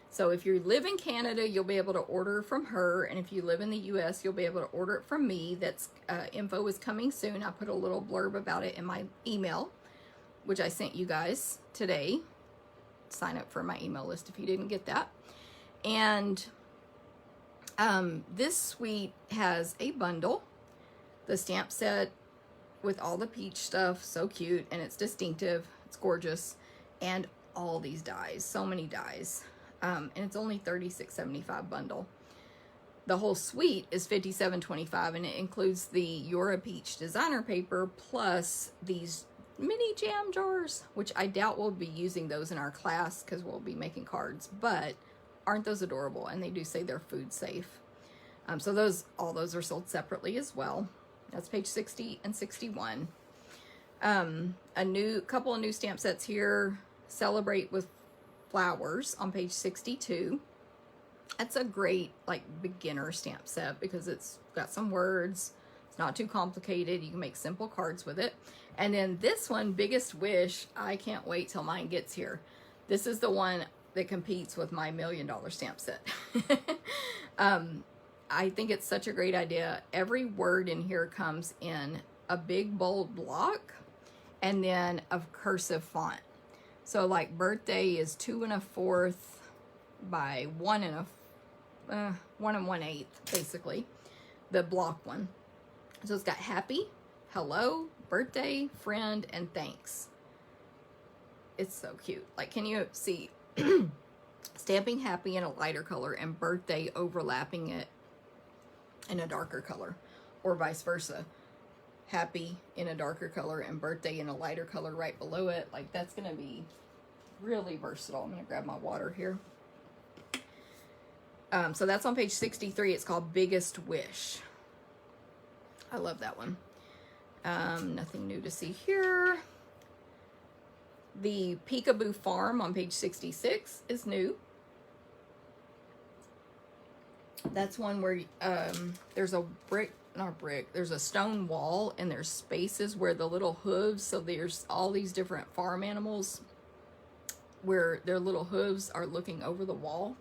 So if you live in Canada, you'll be able to order from her. And if you live in the US, you'll be able to order it from me. That's info is coming soon. I put a little blurb about it in my email, which I sent you guys today. Sign up for my email list if you didn't get that. And this suite has a bundle, the stamp set with all the peach stuff, so cute, and it's distinctive, it's gorgeous, and all these dies, so many dies, and it's only $36.75 bundle. The whole suite is $57.25, and it includes the Eura Peach designer paper plus these mini jam jars, which I doubt we'll be using those in our class because we'll be making cards, but aren't those adorable? And they do say they're food safe. So all those are sold separately as well. That's page 60 and 61. A couple of new stamp sets here. Celebrate with Flowers on page 62. That's a great like beginner stamp set because it's got some words. It's not too complicated. You can make simple cards with it. And then this one, Biggest Wish, I can't wait till mine gets here. This is the one that competes with my $1 million stamp set. I think it's such a great idea. Every word in here comes in a big bold block and then a cursive font. So like birthday is 2 1/4 by 1 1/8, basically, the block one. So it's got happy, hello, birthday, friend, and thanks. It's so cute. Like, can you see stamping happy in a lighter color and birthday overlapping it in a darker color, or vice versa, happy in a darker color and birthday in a lighter color right below it? Like, that's gonna be really versatile. I'm gonna grab my water here. So that's on page 63. It's called Biggest Wish. I love that one. Nothing new to see here. The Peekaboo Farm on page 66 is new. That's one where there's a there's a stone wall and there's spaces where the little hooves, so there's all these different farm animals where their little hooves are looking over the wall,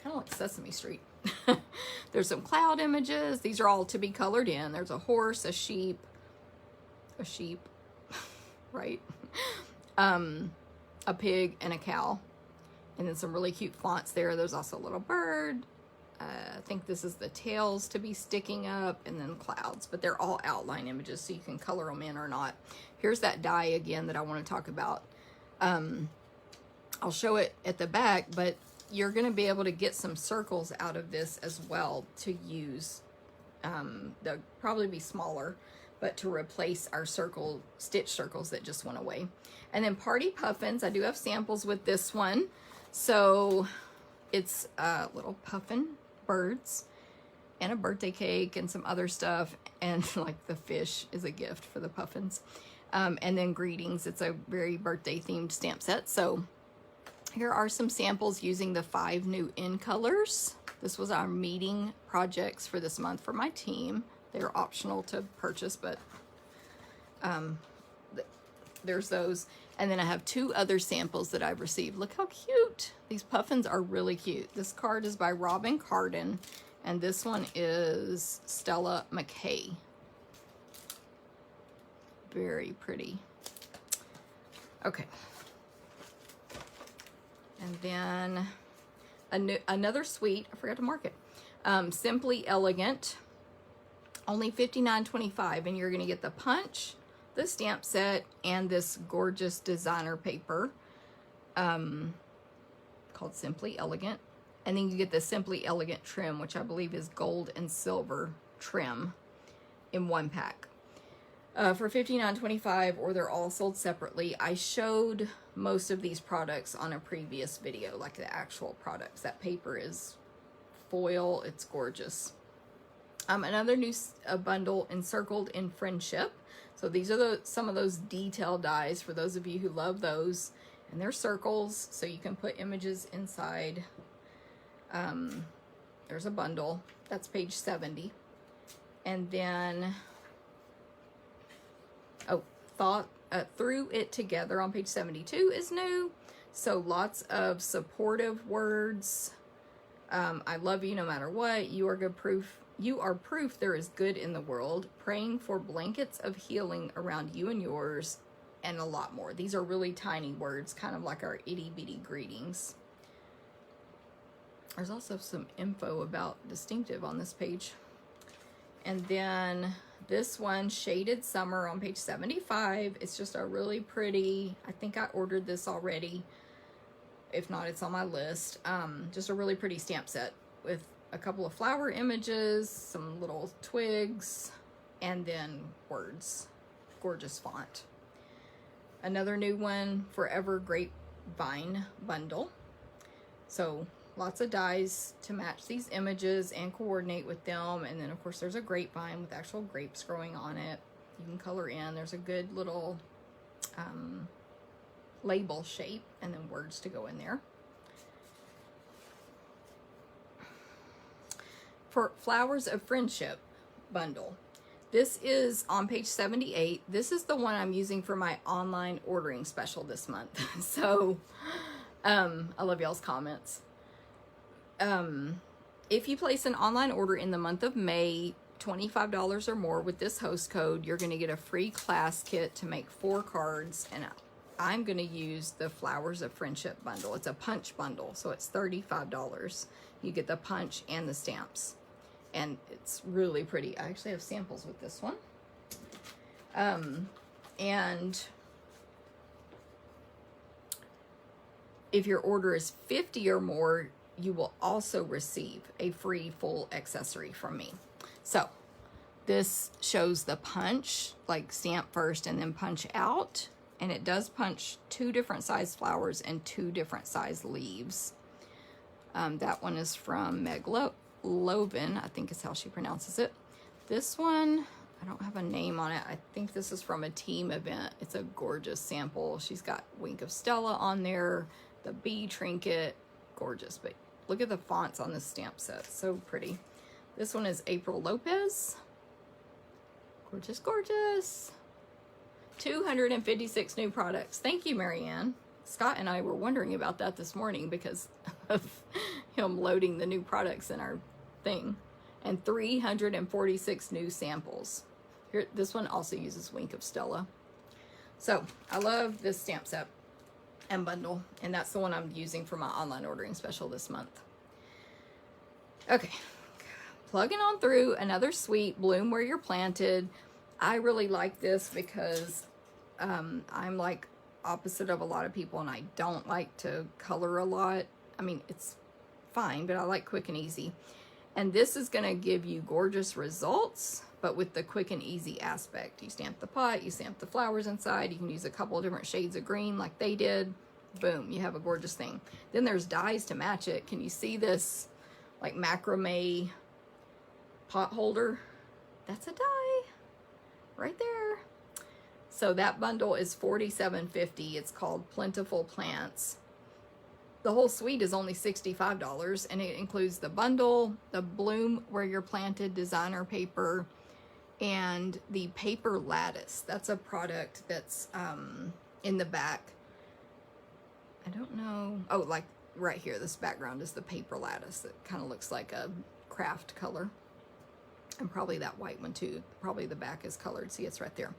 kind of like Sesame Street. There's some cloud images. These are all to be colored in. There's a horse, a sheep, right? A pig and a cow, and then some really cute fonts there. There's also a little bird. I think this is the tails to be sticking up, and then clouds, but they're all outline images, so you can color them in or not. Here's that die again that I want to talk about. I'll show it at the back, but you're going to be able to get some circles out of this as well to use. They'll probably be smaller, but to replace our stitch circles that just went away. And then Party Puffins, I do have samples with this one. So it's little puffin birds and a birthday cake and some other stuff, and like the fish is a gift for the puffins. And then greetings. It's a very birthday themed stamp set. So here are some samples using the 5 new in colors. This was our meeting projects for this month for my team. They're optional to purchase, but there's those. And then I have 2 other samples that I've received. Look how cute. These puffins are really cute. This card is by Robin Carden, and this one is Stella McKay. Very pretty. Okay. And then another suite. I forgot to mark it. Simply Elegant, only $59.25, and you're going to get the punch, the stamp set, and this gorgeous designer paper called Simply Elegant. And then you get the Simply Elegant trim, which I believe is gold and silver trim in one pack. For $59.25, or they're all sold separately. I showed most of these products on a previous video, like the actual products. That paper is foil. It's gorgeous. Another new bundle, Encircled in Friendship. So these are some of those detail dies for those of you who love those. And they're circles, so you can put images inside. There's a bundle. That's page 70. And then, Through It Together on page 72 is new. So lots of supportive words. I love you no matter what. You are good proof. You are proof there is good in the world. Praying for blankets of healing around you and yours, and a lot more. These are really tiny words, kind of like our itty bitty greetings. There's also some info about Distinctive on this page. And then this one, Shaded Summer on page 75. It's just a really pretty, I think I ordered this already. If not, it's on my list. Just a really pretty stamp set with a couple of flower images, some little twigs, and then words. Gorgeous font. Another new one, Forever Grapevine Bundle. So lots of dies to match these images and coordinate with them. And then of course there's a grapevine with actual grapes growing on it. You can color in. There's a good little label shape and then words to go in there. For Flowers of Friendship bundle. This is on page 78. This is the one I'm using for my online ordering special this month. So, I love y'all's comments. If you place an online order in the month of May, $25 or more with this host code, you're going to get a free class kit to make 4 cards. And I'm going to use the Flowers of Friendship bundle. It's a punch bundle, so it's $35. You get the punch and the stamps. And it's really pretty. I actually have samples with this one. And if your order is 50 or more, you will also receive a free full accessory from me. So this shows the punch, like stamp first and then punch out. And it does punch 2 different size flowers and 2 different size leaves. That one is from Meg Lovin, I think is how she pronounces it. This one, I don't have a name on it. I think this is from a team event. It's a gorgeous sample. She's got Wink of Stella on there, the bee trinket, gorgeous. But look at the fonts on this stamp set, so pretty. This one is April Lopez. Gorgeous, gorgeous. 256 new products. Thank you, Marianne. Scott and I were wondering about that this morning because of him loading the new products in our thing. And 346 new samples. Here, this one also uses Wink of Stella. So I love this stamp set and bundle, and that's the one I'm using for my online ordering special this month. Okay, plugging on through another suite, Bloom Where You're Planted. I really like this because I'm like opposite of a lot of people, and I don't like to color a lot. I mean, it's fine, but I like quick and easy. And this is going to give you gorgeous results, but with the quick and easy aspect. You stamp the pot, you stamp the flowers inside, you can use a couple of different shades of green like they did. Boom, you have a gorgeous thing. Then there's dies to match it. Can you see this like macrame pot holder? That's a die right there. So that bundle is $47.50. It's called Plentiful Plants. The whole suite is only $65, and it includes the bundle, the Bloom Where You're Planted designer paper, and the paper lattice. That's a product that's in the back. I don't know. Oh, like right here, this background is the paper lattice. That kind of looks like a craft color. And probably that white one too. Probably the back is colored. See, it's right there.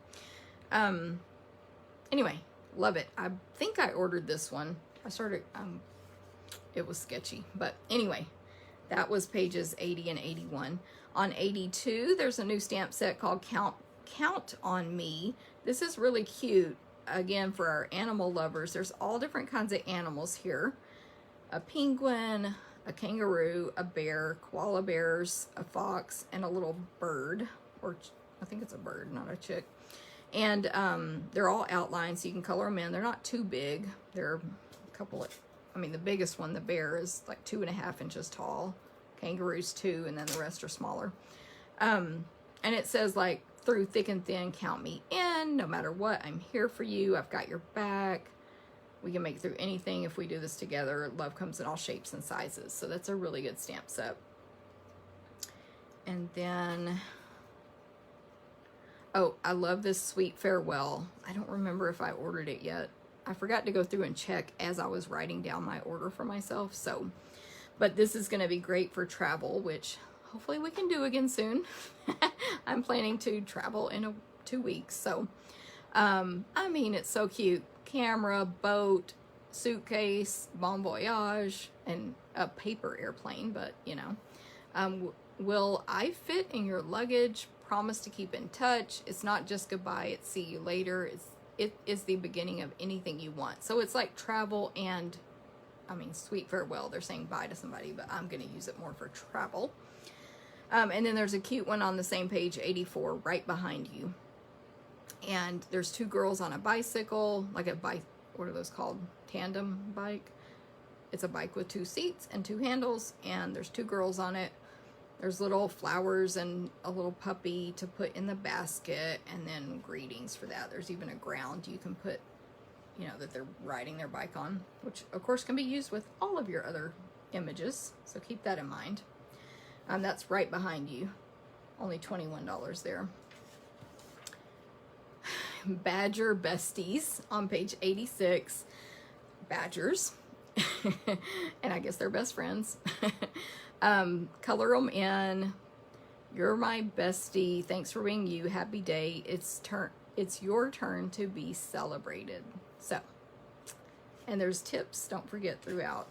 Anyway, love it. I think I ordered this one. I started, it was sketchy. But anyway, that was pages 80 and 81. On 82, there's a new stamp set called Count on Me. This is really cute. Again, for our animal lovers, there's all different kinds of animals here. A penguin, a kangaroo, a bear, koala bears, a fox, and a little bird. Or I think it's a bird, not a chick. And they're all outlined, so you can color them in. They're not too big. They're a couple of, I mean, the biggest one, the bear, is like 2.5 inches tall. Kangaroos 2, and then the rest are smaller. And it says, like, through thick and thin, count me in. No matter what, I'm here for you. I've got your back. We can make it through anything if we do this together. Love comes in all shapes and sizes. So that's a really good stamp set. And then, oh, I love this Sweet Farewell. I don't remember if I ordered it yet. I forgot to go through and check as I was writing down my order for myself. So, but this is going to be great for travel, which hopefully we can do again soon. I'm planning to travel in 2 weeks. So, I mean, it's so cute. Camera, boat, suitcase, bon voyage, and a paper airplane, but you know. Will I fit in your luggage? Promise to keep in touch. It's not just goodbye, it's see you later. It is the beginning of anything you want. So it's like travel and, I mean, sweet farewell. They're saying bye to somebody, but I'm going to use it more for travel. And then there's a cute one on the same page, 84, right behind you. And there's 2 girls on a bicycle, like a bike, what are those called? Tandem bike. It's a bike with 2 seats and 2 handles, and there's 2 girls on it. There's little flowers and a little puppy to put in the basket, and then greetings for that. There's even a ground you can put, you know, that they're riding their bike on, which of course can be used with all of your other images, so keep that in mind. That's right behind you. Only $21 there. Badger Besties on page 86. Badgers. And I guess they're best friends. Color them in. You're my bestie. Thanks for being you. Happy day. It's your turn to be celebrated. So, and there's tips, don't forget, throughout.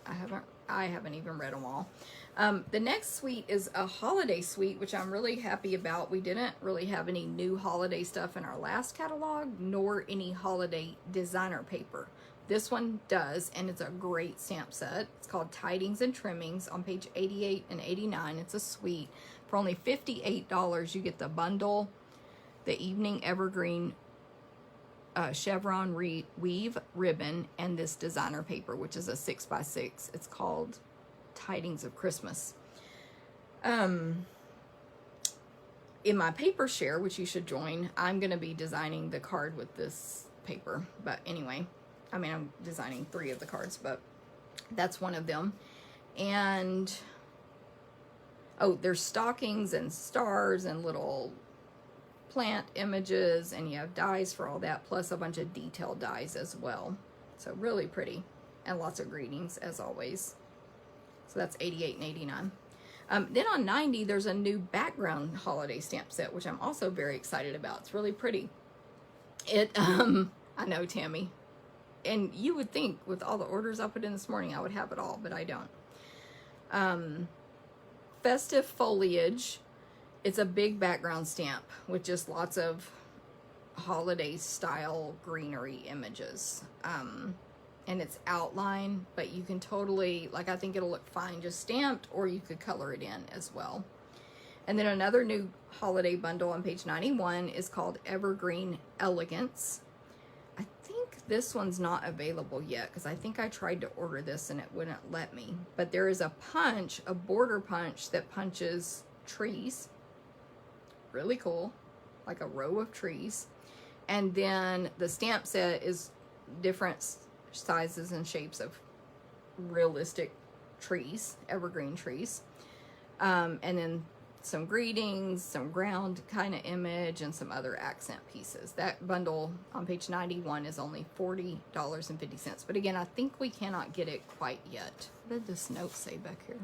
I haven't even read them all. The next suite is a holiday suite, which I'm really happy about. We didn't really have any new holiday stuff in our last catalog, nor any holiday designer paper. This one does, and it's a great stamp set. It's called Tidings and Trimmings on page 88 and 89. It's a suite. For only $58, you get the bundle, the Evening Evergreen chevron weave ribbon, and this designer paper, which is a 6x6. It's called Tidings of Christmas. In my paper share, which you should join, I'm going to be designing the card with this paper. But anyway, I mean, I'm designing 3 of the cards, but that's one of them. And, oh, there's stockings and stars and little plant images, and you have dies for all that, plus a bunch of detailed dies as well. So really pretty, and lots of greetings as always. So that's 88 and 89. Then on 90, there's a new background holiday stamp set, which I'm also very excited about. It's really pretty. I know, Tammy. And you would think with all the orders I put in this morning, I would have it all, but I don't. Festive Foliage. It's a big background stamp with just lots of holiday style greenery images. And it's outline, but you can totally, like, I think it'll look fine just stamped, or you could color it in as well. And then another new holiday bundle on page 91 is called Evergreen Elegance. I think this one's not available yet, because I think I tried to order this and it wouldn't let me. But there is a punch, a border punch that punches trees. Really cool, like a row of trees. And then the stamp set is different sizes and shapes of realistic trees, evergreen trees. And then some greetings, some ground kind of image, and some other accent pieces. That bundle on page 91 is only $40.50. But again, I think we cannot get it quite yet. What did this note say back here?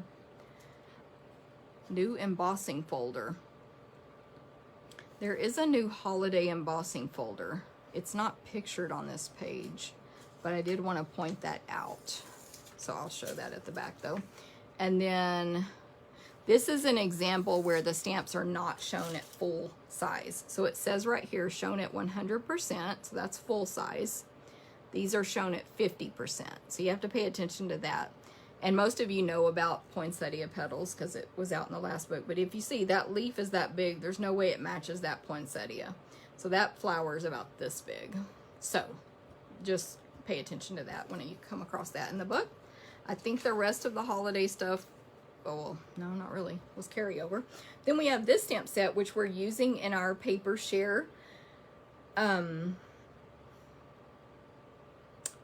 New embossing folder. There is a new holiday embossing folder. It's not pictured on this page, but I did want to point that out. So I'll show that at the back though. And then this is an example where the stamps are not shown at full size. So it says right here, shown at 100%, so that's full size. These are shown at 50%, so you have to pay attention to that. And most of you know about poinsettia petals because it was out in the last book. But if you see that leaf is that big, there's no way it matches that poinsettia. So that flower is about this big. So just pay attention to that when you come across that in the book. I think the rest of the holiday stuff, oh, well, no, not really, was carryover. Then we have this stamp set, which we're using in our paper share. We're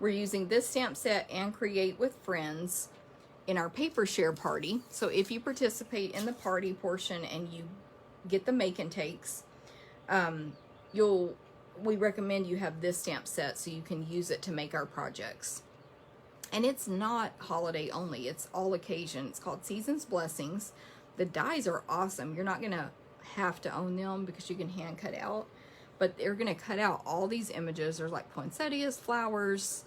using this stamp set and Create with Friends in our paper share party. So if you participate in the party portion and you get the make and takes, we recommend you have this stamp set so you can use it to make our projects. And it's not holiday only, it's all occasion. It's called Season's Blessings. The dies are awesome. You're not gonna have to own them because you can hand cut out, but they're gonna cut out all these images. There's like poinsettias, flowers,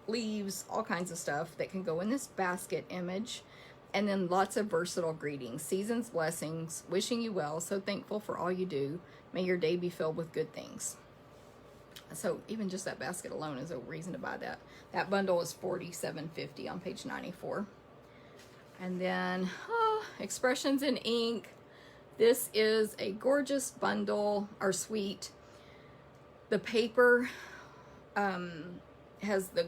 leaves, all kinds of stuff that can go in this basket image. And then lots of versatile greetings. Season's blessings, wishing you well, so thankful for all you do. May your day be filled with good things. So even just that basket alone is a reason to buy that. That bundle is $47.50 on page 94. And then Expressions in Ink. This is a gorgeous bundle, or suite. The paper has the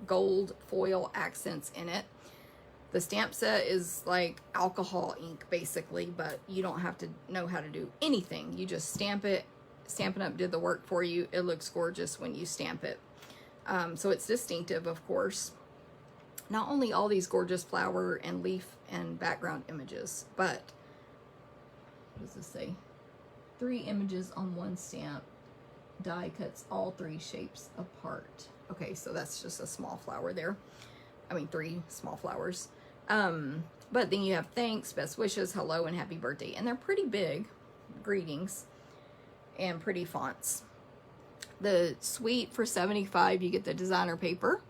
gold foil accents in it. The stamp set is like alcohol ink basically, but you don't have to know how to do anything. You just stamp it. Stampin' Up did the work for you. It looks gorgeous when you stamp it. So it's distinctive, of course. Not only all these gorgeous flower and leaf and background images, but what does this say? 3 images on one stamp. Die cuts all 3 shapes apart. Okay, so that's just a small flower there. I mean, 3 small flowers. But then you have thanks, best wishes, hello, and happy birthday. And they're pretty big greetings and pretty fonts. The suite for $75, you get the designer paper.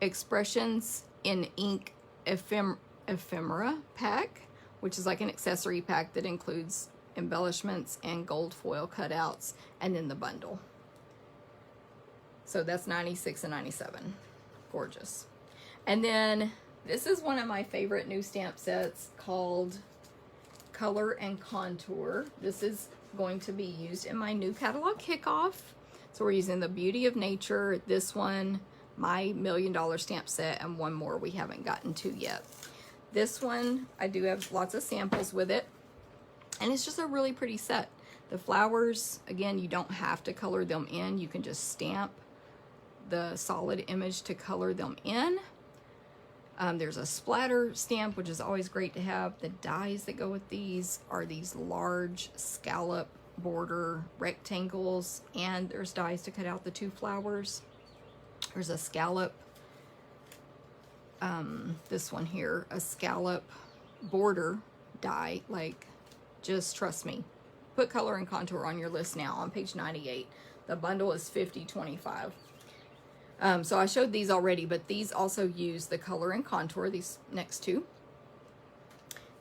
Expressions in Ink ephemera pack, which is like an accessory pack that includes embellishments and gold foil cutouts, and then the bundle. So that's $96 and $97. Gorgeous. And then this is one of my favorite new stamp sets called Color and Contour. This is going to be used in my new catalog kickoff. So we're using the Beauty of Nature, this one, my $1 million stamp set, and one more we haven't gotten to yet. This one, I do have lots of samples with it, and it's just a really pretty set. The flowers, again, you don't have to color them in. You can just stamp the solid image to color them in. There's a splatter stamp, which is always great to have. The dies that go with these are these large scallop border rectangles, and there's dies to cut out the 2 flowers. There's a scallop, this one here, a scallop border die. Like, just trust me. Put Color and Contour on your list now on page 98. The bundle is $50.25. So I showed these already, but these also use the Color and Contour, these next 2.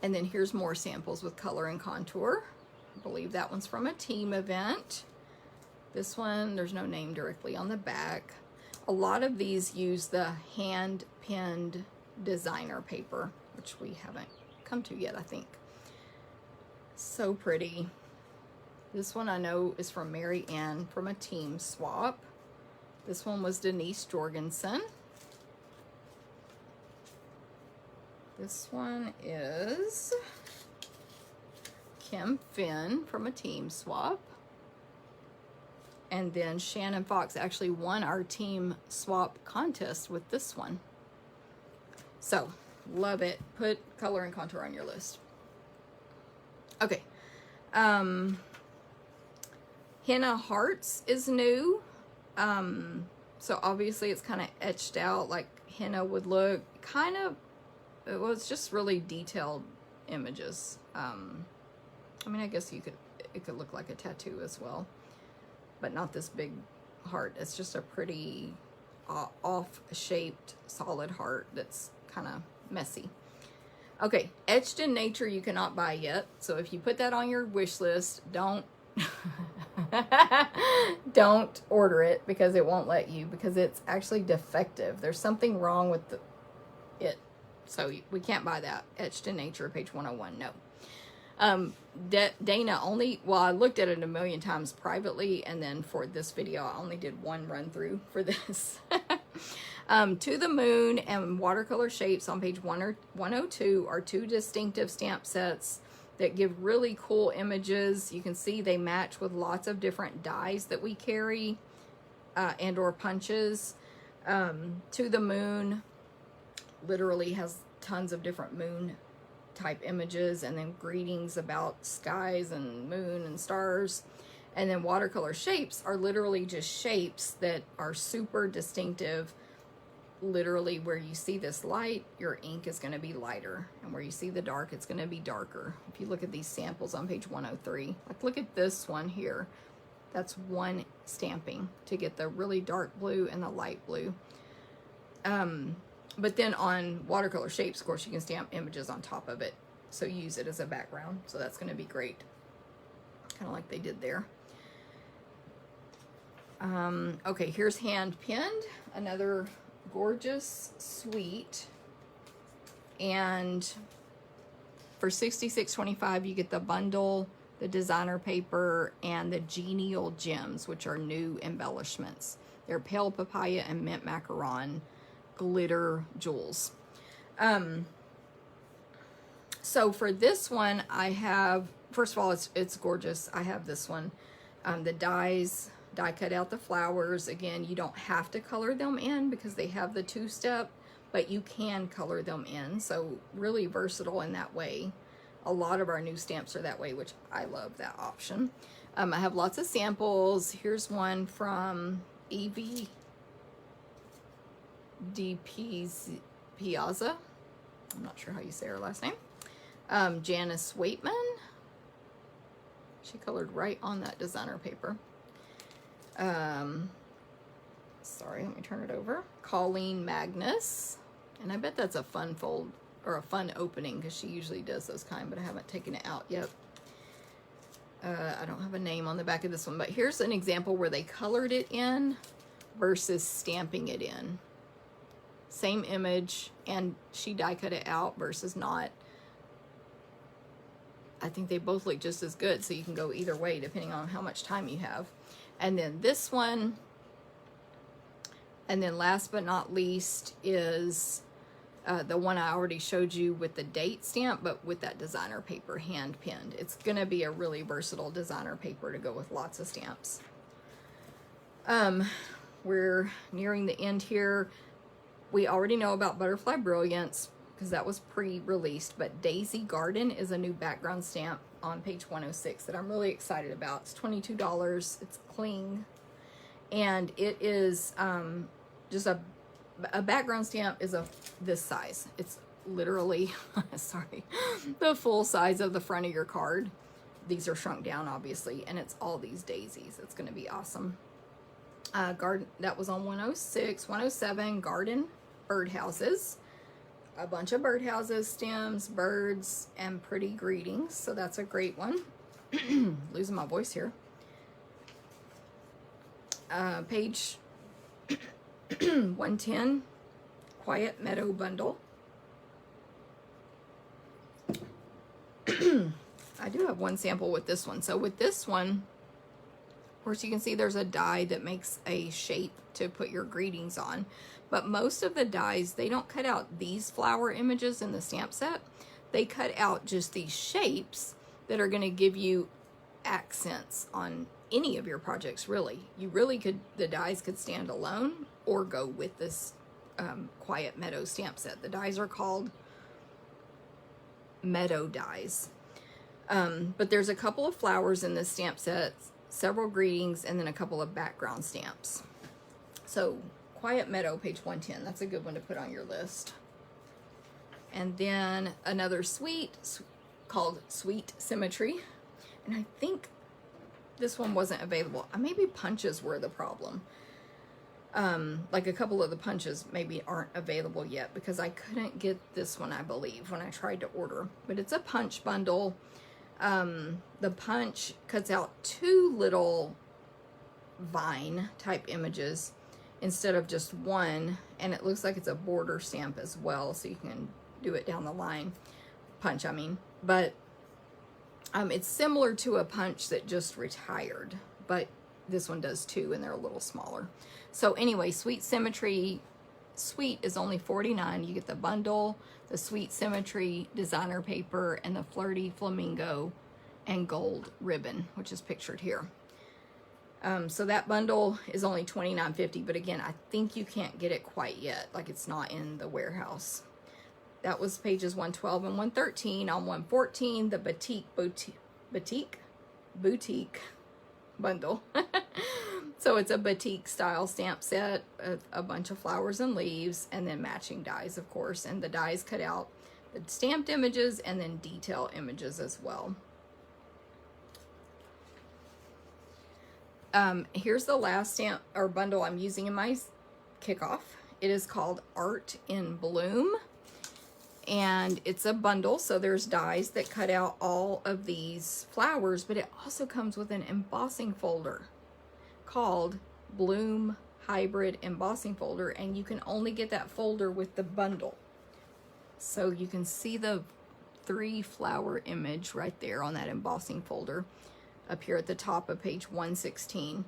And then here's more samples with Color and Contour. I believe that one's from a team event. This one, there's no name directly on the back. A lot of these use the hand-pinned designer paper, which we haven't come to yet, I think. So pretty. This one I know is from Mary Ann from a team swap. This one was Denise Jorgensen. This one is Kim Finn from a team swap. And then Shannon Fox actually won our team swap contest with this one. So, love it. Put Color and Contour on your list. Okay. Henna Hearts is new. So obviously it's kind of etched out like henna would look. Kind of, it was just really detailed images. I mean, I guess it could look like a tattoo as well, but not this big heart. It's just a pretty off-shaped solid heart that's kind of messy. Okay, Etched in Nature you cannot buy yet. So if you put that on your wish list, don't don't order it, because it won't let you, because it's actually defective. There's something wrong with it. So we can't buy that. Etched in Nature, page 101, no. Dana only, well, I looked at it a million times privately, and then for this video I only did one run through for this. To the Moon and Watercolor Shapes on page 102 are two distinctive stamp sets that give really cool images. You can see they match with lots of different dies that we carry and or punches. To the Moon literally has tons of different moon type images, and then greetings about skies and moon and stars. And then Watercolor Shapes are literally just shapes that are super distinctive. Literally, where you see this light, your ink is going to be lighter, and where you see the dark, it's going to be darker. If you look at these samples on page 103, like look at this one here, that's one stamping to get the really dark blue and the light blue. But then on Watercolor Shapes, of course, you can stamp images on top of it, so use it as a background. So that's going to be great, kind of like they did there. Okay, here's Hand Pinned, another gorgeous suite, and for $66.25 you get the bundle, the designer paper, and the Genial Gems, which are new embellishments. They're pale papaya and mint macaron glitter jewels. So for this one I have, first of all, it's gorgeous. I have this one, the die cut out the flowers. Again, you don't have to color them in because they have the two-step, but you can color them in, so really versatile in that way. A lot of our new stamps are that way, which I love that option. I have lots of samples. Here's one from Evie D. Piazza. I'm not sure how you say her last name. Janice Waitman. She colored right on that designer paper. Sorry, let me turn it over. Colleen Magnus, and I bet that's a fun fold or a fun opening, because she usually does those kind, but I haven't taken it out yet. I don't have a name on the back of this one, but here's an example where they colored it in versus stamping it in. Same image, and she die cut it out versus not. I think they both look just as good, so you can go either way depending on how much time you have. And then this one, and then last but not least is the one I already showed you with the date stamp, but with that designer paper hand pinned. It's gonna be a really versatile designer paper to go with lots of stamps. We're nearing the end here. We already know about Butterfly Brilliance because that was pre-released, but Daisy Garden is a new background stamp on page 106 that I'm really excited about. It's $22. It's cling, and it is just a background stamp is this size. It's literally sorry, the full size of the front of your card. These are shrunk down obviously, and it's all these daisies. It's going to be awesome. Garden, that was on 106. 107, garden birdhouses. A bunch of birdhouses, stems, birds, and pretty greetings. So that's a great one. Losing my voice here. Page 110, Quiet Meadow Bundle. I do have one sample with this one. So with this one, of course, you can see there's a die that makes a shape to put your greetings on. But most of the dies, they don't cut out these flower images in the stamp set. They cut out just these shapes that are going to give you accents on any of your projects, really. You really could, the dies could stand alone or go with this Quiet Meadow stamp set. The dies are called Meadow dies. But there's a couple of flowers in this stamp set, several greetings, and then a couple of background stamps. So Quiet Meadow, page 110. That's a good one to put on your list. And then another suite called Sweet Symmetry. And I think this one wasn't available. Maybe punches were the problem. Like a couple of the punches maybe aren't available yet because I couldn't get this one, I believe, when I tried to order. But it's a punch bundle. The punch cuts out 2 little vine type images instead of just one, and it looks like it's a border stamp as well, so you can do it down the line. Punch, I mean. But it's similar to a punch that just retired, but this one does 2 and they're a little smaller. So anyway, Sweet Symmetry Sweet is only $49. You get the bundle, the Sweet Symmetry designer paper, and the Flirty Flamingo and gold ribbon, which is pictured here. So that bundle is only $29.50, but again, I think you can't get it quite yet. Like, it's not in the warehouse. That was pages 112 and 113. On 114, the Boutique bundle. So it's a batik style stamp set, a bunch of flowers and leaves, and then matching dies, of course. And the dies cut out the stamped images and then detail images as well. Here's the last stamp or bundle I'm using in my kickoff. It is called Art in Bloom, and it's a bundle, so there's dies that cut out all of these flowers, but it also comes with an embossing folder called Bloom Hybrid Embossing Folder, and you can only get that folder with the bundle. So you can see the 3 flower image right there on that embossing folder up here at the top of page 116.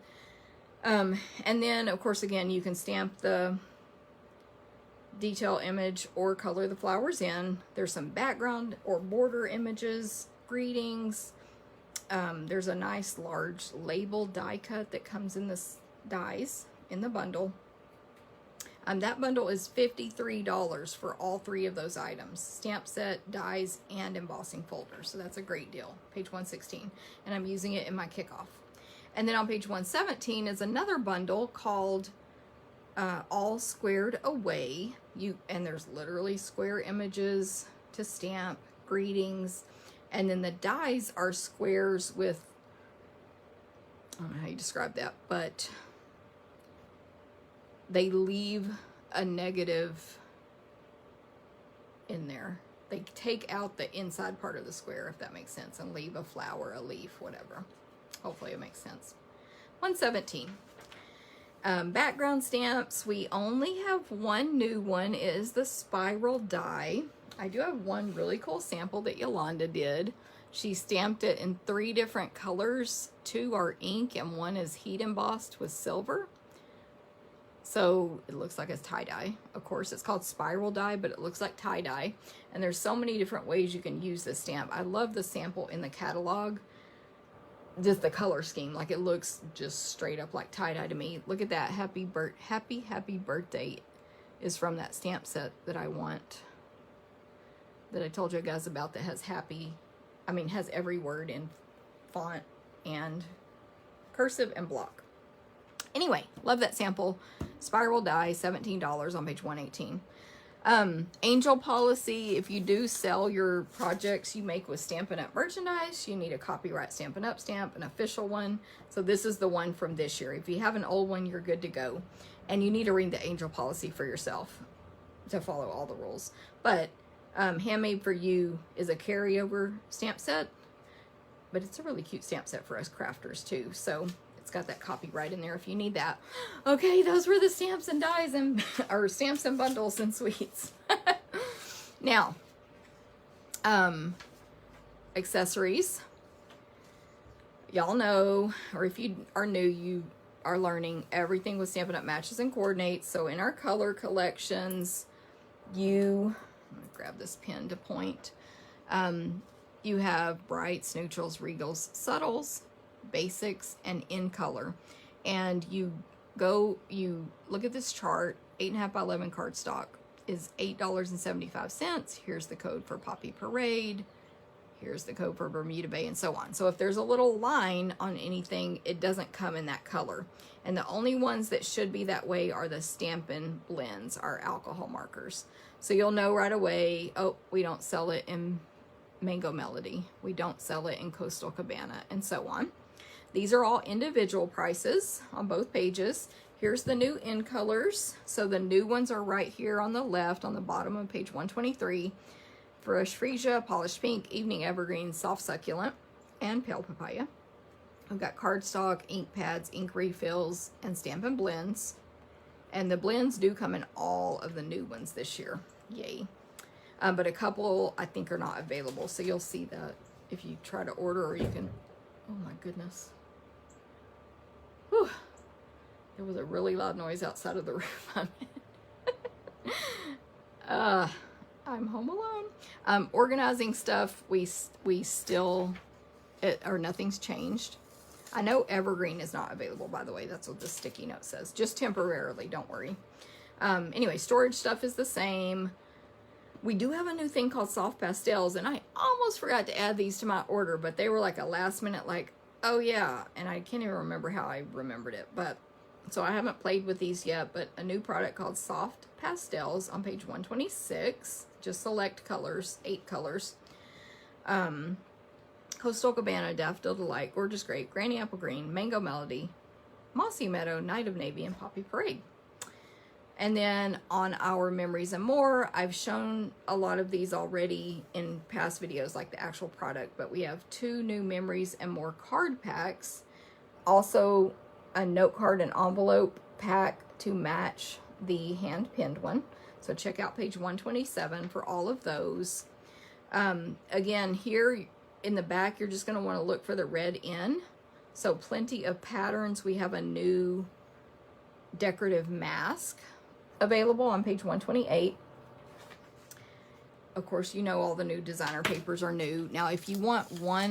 And then, of course, again, you can stamp the detail image or color the flowers in. There's some background or border images, greetings. There's a nice large label die cut that comes in this dies in the bundle. That bundle is $53 for all 3 of those items: stamp set, dies, and embossing folder. So that's a great deal. Page 116, and I'm using it in my kickoff. And then on page 117 is another bundle called All Squared Away. And there's literally square images to stamp, greetings, and then the dies are squares with, I don't know how you describe that, but they leave a negative in there. They take out the inside part of the square, if that makes sense, and leave a flower, a leaf, whatever. Hopefully it makes sense. 117. Background stamps. We only have one new one. It is the spiral die. I do have one really cool sample that Yolanda did. She stamped it in 3 different colors. 2 are ink and 1 is heat embossed with silver. So it looks like a tie-dye. Of course, it's called spiral die, but it looks like tie-dye. And there's so many different ways you can use this stamp. I love the sample in the catalog. Just the color scheme, like it looks just straight up like tie-dye to me. Look at that. Happy birthday is from that stamp set that I want, that I told you guys about, that has has every word in font and cursive and block. Anyway, love that sample. Spiral die, $17 on page 118. Angel policy: if you do sell your projects you make with Stampin' Up merchandise, you need a copyright Stampin' Up stamp, an official one. So this is the one from this year. If you have an old one, you're good to go. And you need to read the angel policy for yourself to follow all the rules. But Handmade for You is a carryover stamp set, but it's a really cute stamp set for us crafters too. So it's got that copyright in there if you need that. Okay, those were the stamps and dies and or stamps and bundles and sweets. Now, accessories. Y'all know, or if you are new, you are learning everything with Stampin' Up matches and coordinates. So in our color collections, I'm gonna grab this pen to point. You have brights, neutrals, regals, subtles, basics, and in color. And you look at this chart. 8.5 by 11 cardstock is $8.75. Here's the code for Poppy Parade. Here's the code for Bermuda Bay, and so on. So if there's a little line on anything, it doesn't come in that color. And the only ones that should be that way are the Stampin' Blends, our alcohol markers. So you'll know right away, oh, we don't sell it in Mango Melody. We don't sell it in Coastal Cabana, and so on. These are all individual prices on both pages. Here's the new in colors. So the new ones are right here on the left on the bottom of page 123. Fresh Freesia, Polished Pink, Evening Evergreen, Soft Succulent, and Pale Papaya. We've got cardstock, ink pads, ink refills, and Stampin' Blends. And the blends do come in all of the new ones this year. Yay. But a couple I think are not available. So you'll see that if you try to order, or you can... Oh my goodness. Whew. There was a really loud noise outside of the roof I'm in. I'm home alone. Organizing stuff, we still... or nothing's changed. I know Evergreen is not available, by the way. That's what the sticky note says. Just temporarily, don't worry. Anyway, storage stuff is the same. We do have a new thing called Soft Pastels, and I almost forgot to add these to my order, but they were like a last minute, like, oh yeah, and I can't even remember how I remembered it. But so I haven't played with these yet, but a new product called Soft Pastels on page 126. Just select colors, 8 colors. Coastal Cabana, Daffodil Delight, Gorgeous Grape, Granny Apple Green, Mango Melody, Mossy Meadow, Night of Navy, and Poppy Parade. And then on our Memories and More, I've shown a lot of these already in past videos, like the actual product, but we have 2 new Memories and More card packs. Also, a note card and envelope pack to match the hand-pinned one. So check out page 127 for all of those. Again, here in the back, you're just going to want to look for the red N. So plenty of patterns. We have a new decorative mask available on page 128. Of course, you know all the new designer papers are new. Now, if you want one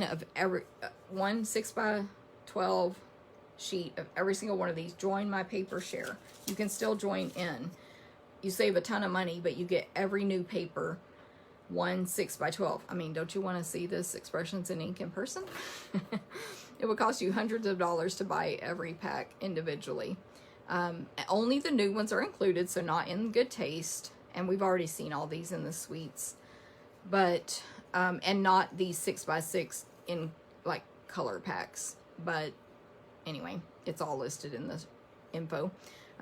6x12 sheet of every single one of these, join my paper share. You can still join in. You save a ton of money, but you get every new paper, 1 6x12. I mean, don't you want to see this Expressions in Ink in person? It would cost you hundreds of dollars to buy every pack individually. Only the new ones are included, so not in Good Taste. And we've already seen all these in the suites. But, and not these 6x6 in, like, color packs. But, anyway, it's all listed in the info.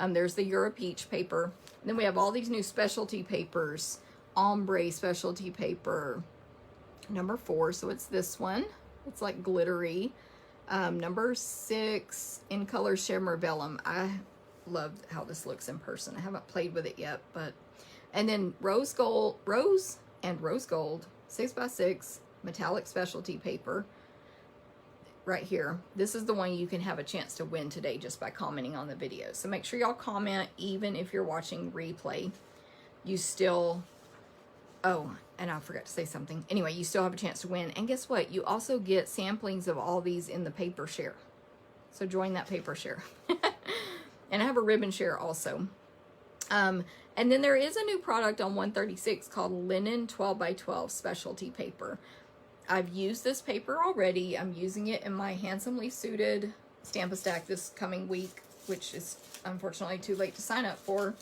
There's the Europe Peach paper. And then we have all these new specialty papers. Ombre specialty paper. Number 4, so it's this one. It's like glittery. Number 6, in color Shimmer Vellum. I love how this looks in person. I haven't played with it yet, but... And then Rose and Rose Gold, 6x6, metallic specialty paper. Right here. This is the one you can have a chance to win today just by commenting on the video. So make sure y'all comment, even if you're watching replay. You still... Oh, and I forgot to say something. Anyway, you still have a chance to win. And guess what? You also get samplings of all these in the paper share. So join that paper share. And I have a ribbon share also. And then there is a new product on 136 called Linen 12x12 Specialty Paper. I've used this paper already. I'm using it in my Handsomely Suited Stamp-A-Stack this coming week, which is unfortunately too late to sign up for.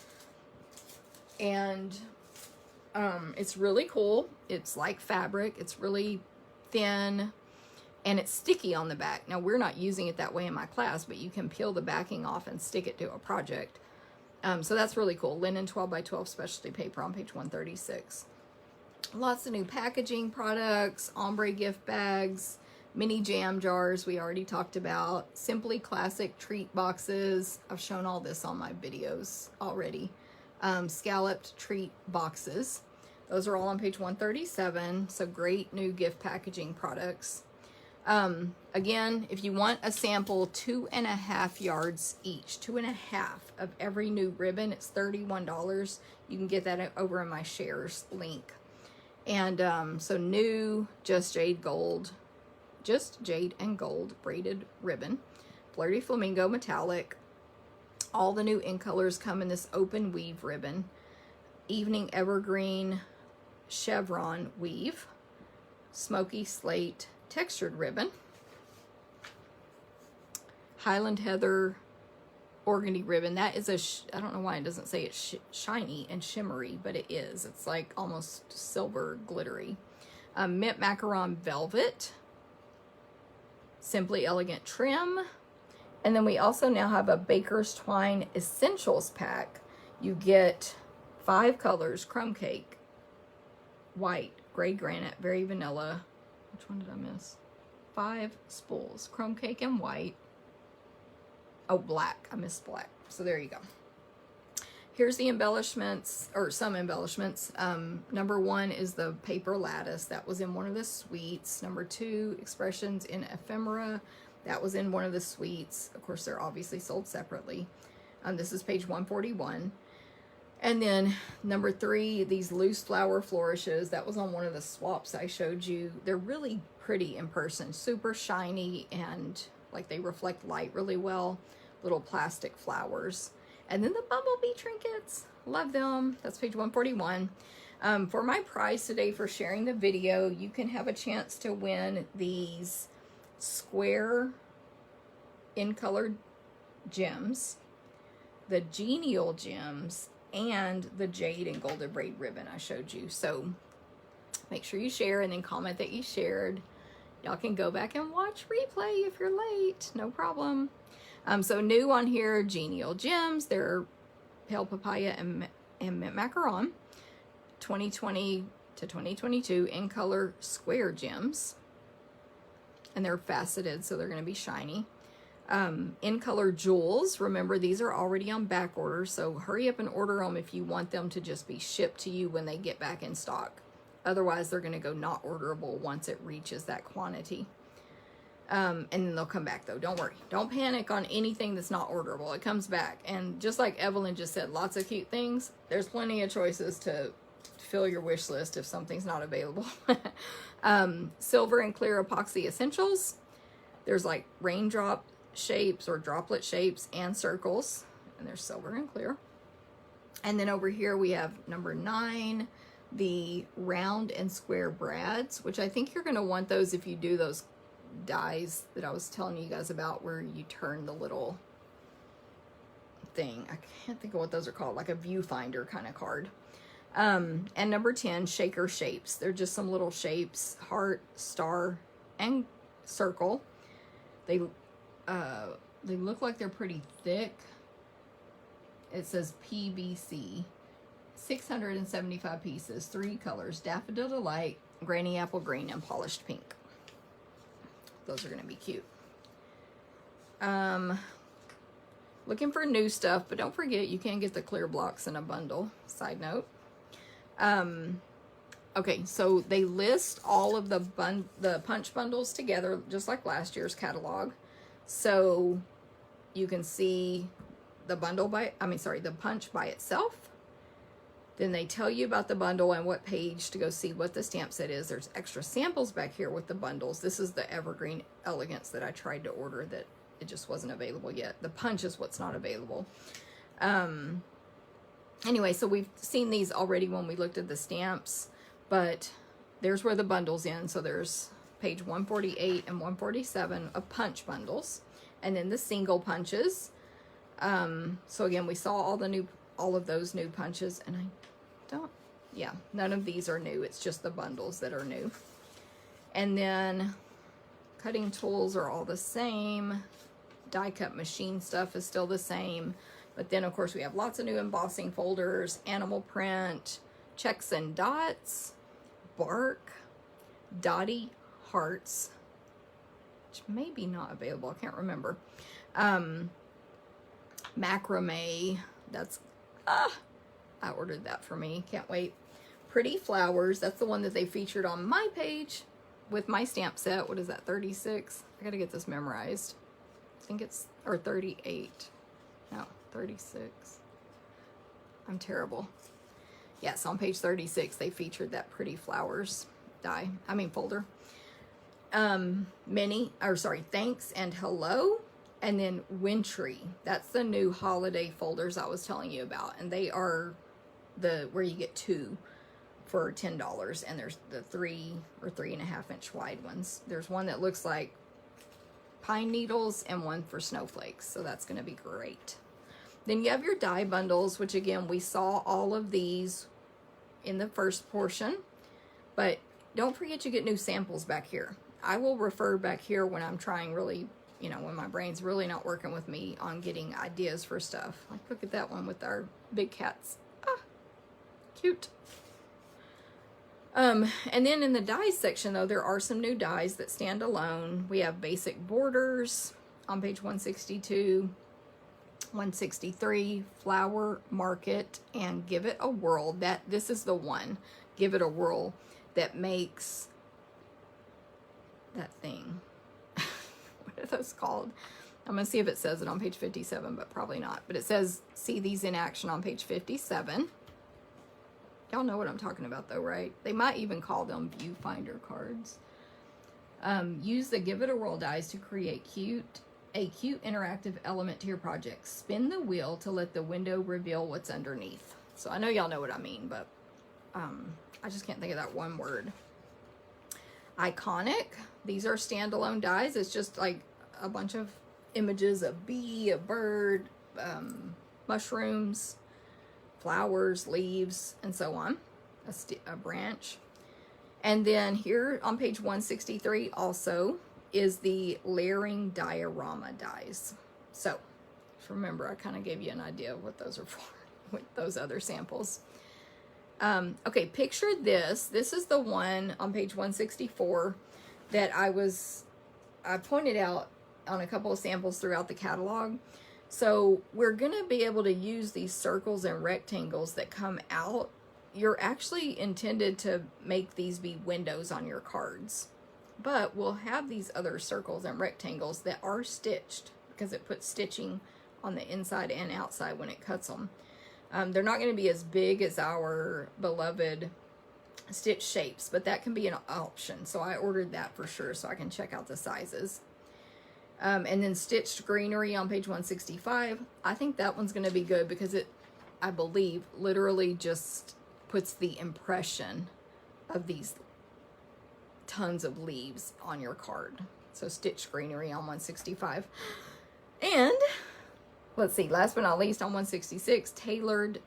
And it's really cool. It's like fabric. It's really thin. And it's sticky on the back. Now, we're not using it that way in my class, but you can peel the backing off and stick it to a project. So that's really cool. Linen 12x12 Specialty Paper on page 136. Lots of new packaging products, ombre gift bags, mini jam jars we already talked about, Simply Classic treat boxes. I've shown all this on my videos already. Scalloped treat boxes. Those are all on page 137. So great new gift packaging products. Again, if you want a sample, 2.5 yards each, 2.5 of every new ribbon, it's $31. You can get that over in my shares link. And so new Just Jade and Gold braided ribbon, Flirty Flamingo metallic. All the new in colors come in this open weave ribbon, Evening Evergreen chevron weave, Smoky Slate textured ribbon, Highland Heather organdy ribbon. That is I don't know why it doesn't say it's shiny and shimmery, but it is. It's like almost silver glittery. Mint Macaron velvet, Simply Elegant trim, And then we also now have a Baker's Twine Essentials pack. You get 5 colors: Crumb Cake, White, Gray Granite, Very Vanilla. Which one did I miss? 5 spools: Crumb Cake and White. Oh, Black. I missed Black. So there you go. Here's the embellishments, or some embellishments. Number 1 is the paper lattice. That was in one of the suites. Number 2, Expressions in Ephemera. That was in one of the suites. Of course, they're obviously sold separately. This is page 141. And then number 3, these loose flower flourishes. That was on one of the swaps I showed you. They're really pretty in person. Super shiny and like they reflect light really well. Little plastic flowers. And then the Bumblebee Trinkets. Love them. That's page 141. For my prize today for sharing the video, you can have a chance to win these square in colored gems, the Genial Gems, and the jade and golden braid ribbon I showed you. So make sure you share and then comment that you shared. Y'all can go back and watch replay if you're late. No problem. So new on here, Genial Gems. They're Pale Papaya and Mint Macaron. 2020 to 2022 in color square gems. And they're faceted, so they're going to be shiny. In color jewels. Remember, these are already on back order, so hurry up and order them if you want them to just be shipped to you when they get back in stock. Otherwise, they're going to go not orderable once it reaches that quantity. And then they'll come back, though. Don't worry. Don't panic on anything that's not orderable. It comes back. And just like Evelyn just said, lots of cute things. There's plenty of choices to fill your wish list if something's not available. Silver and clear epoxy essentials. There's like raindrop shapes or droplet shapes and circles. And there's silver and clear. And then over here we have number 9, the round and square brads, which I think you're going to want those if you do those dies that I was telling you guys about where you turn the little thing. I can't think of what those are called, like a viewfinder kind of card. And number 10, shaker shapes. They're just some little shapes: heart, star, and circle. They look like they're pretty thick. It says PBC. 675 pieces, 3 colors: Daffodil Delight, Granny Apple Green, and Polished Pink. Those are going to be cute. Looking for new stuff, but don't forget you can get the clear blocks in a bundle. Side note. Okay, so they list all of the punch bundles together, just like last year's catalog. So you can see the the punch by itself. Then they tell you about the bundle and what page to go see what the stamp set is. There's extra samples back here with the bundles. This is the Evergreen Elegance that I tried to order that it just wasn't available yet. The punch is what's not available. Anyway, so we've seen these already when we looked at the stamps, but there's where the bundles end. So there's page 148 and 147 of punch bundles, and then the single punches. So again, we saw all of those new punches, and none of these are new. It's just the bundles that are new. And then cutting tools are all the same. Die cut machine stuff is still the same. But then, of course, we have lots of new embossing folders, animal print, checks and dots, bark, dotty hearts, which may be not available. I can't remember. Macrame. That's I ordered that for me. Can't wait. Pretty flowers. That's the one that they featured on my page with my stamp set. What is that, 36? I gotta get this memorized. I think it's, or 38. No, 36. I'm terrible. Yes, on page 36, they featured that pretty flowers folder. Thanks and hello. And then Wintry. That's the new holiday folders I was telling you about. And they are where you get 2 for $10. And there's the 3 or 3.5 inch wide ones. There's one that looks like pine needles and one for snowflakes. So that's going to be great. Then you have your die bundles, which again, we saw all of these in the first portion. But don't forget you get new samples back here. I will refer back here when I'm trying really, you know, when my brain's really not working with me on getting ideas for stuff. Like, look at that one with our big cats. Ah, cute. And then in the dies section, though, there are some new dies that stand alone. We have Basic Borders on page 162, 163, Flower Market, and Give It a Whirl. This is the one, Give It a Whirl, that makes that thing. What are those called? I'm going to see if it says it on page 57, but probably not. But it says, see these in action on page 57. Y'all know what I'm talking about, though, right? They might even call them viewfinder cards. Use the Give It a Whirl dies to create a cute interactive element to your project. Spin the wheel to let the window reveal what's underneath. So I know y'all know what I mean, but I just can't think of that one word. Iconic. These are standalone dies. It's just like a bunch of images, a bee, a bird, mushrooms, flowers, leaves, and so on. A branch. And then here on page 163 also is the layering diorama dies. So remember, I kind of gave you an idea of what those are for with those other samples. Okay, picture this. This is the one on page 164 that I pointed out on a couple of samples throughout the catalog. So we're gonna be able to use these circles and rectangles that come out. You're actually intended to make these be windows on your cards, but we'll have these other circles and rectangles that are stitched because it puts stitching on the inside and outside when it cuts them. They're not going to be as big as our beloved stitch shapes, but that can be an option. So I ordered that for sure so I can check out the sizes. And then stitched greenery on page 165. I think that one's going to be good because it, I believe, literally just puts the impression of these tons of leaves on your card. So stitched greenery on 165. And let's see, last but not least on 166, tailored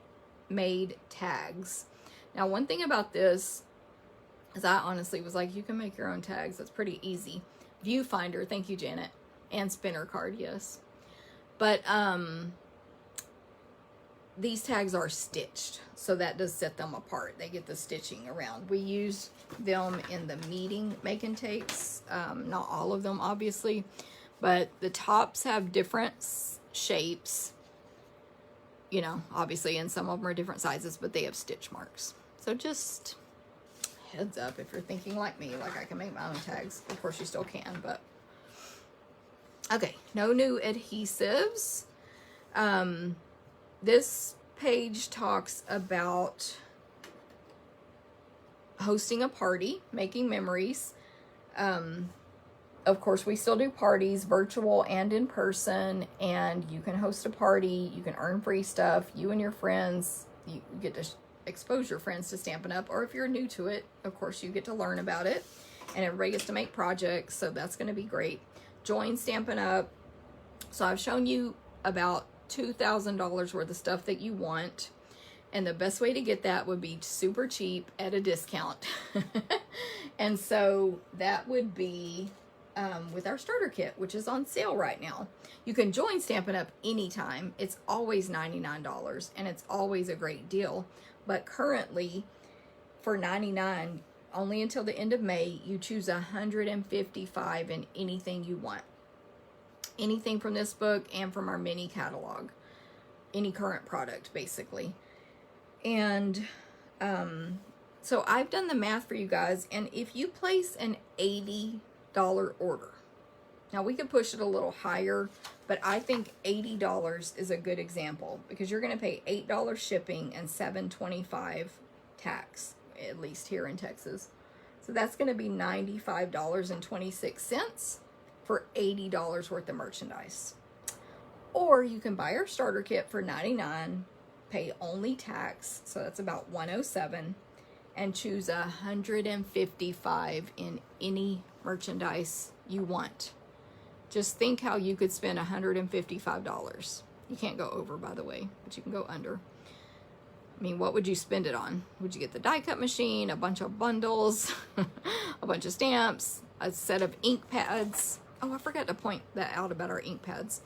made tags. Now, one thing about this is I honestly was like, you can make your own tags. That's pretty easy. Viewfinder, thank you, Janet. And spinner card, yes. But these tags are stitched, so that does set them apart. They get the stitching around. We use them in the meeting making tapes. Not all of them, obviously, but the tops have different shapes, you know, obviously, and some of them are different sizes, but they have stitch marks. So just heads up if you're thinking like me, like I can make my own tags. Of course you still can, but okay, no new adhesives. This page talks about hosting a party, making memories. Of course, we still do parties, virtual and in person, and you can host a party, you can earn free stuff, you and your friends, you get to expose your friends to Stampin' Up, or if you're new to it, of course, you get to learn about it, and everybody gets to make projects, so that's going to be great. Join Stampin' Up. So I've shown you about $2,000 worth of stuff that you want, and the best way to get that would be super cheap at a discount. And so that would be with our starter kit, which is on sale right now. You can join Stampin' Up anytime. It's always $99, and it's always a great deal. But currently, for $99, only until the end of May, you choose $155 in anything you want. Anything from this book and from our mini catalog. Any current product, basically. And so I've done the math for you guys, and if you place an $80 order, now we could push it a little higher, but I think $80 is a good example because you're going to pay $8 shipping and $7.25 tax, at least here in Texas. So that's going to be $95.26 for $80 worth of merchandise. Or you can buy our starter kit for $99, pay only tax, so that's about $107, and choose $155 in any merchandise you want. Just think how you could spend $155. You can't go over, by the way, but you can go under. I mean, what would you spend it on? Would you get the die cut machine, a bunch of bundles, a bunch of stamps, a set of ink pads? oh, I forgot to point that out about our ink pads.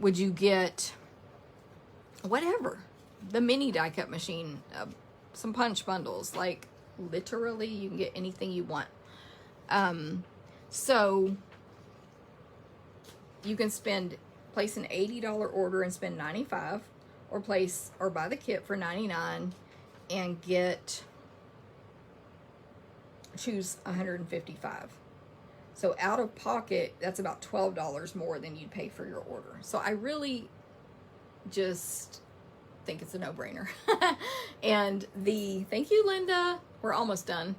Would you get whatever, the mini die cut machine, some punch bundles, like literally you can get anything you want. So you can place an $80 order and spend $95, or buy the kit for $99 and choose $155. So out of pocket, that's about $12 more than you'd pay for your order. So I really just think it's a no-brainer. And thank you, Linda. We're almost done.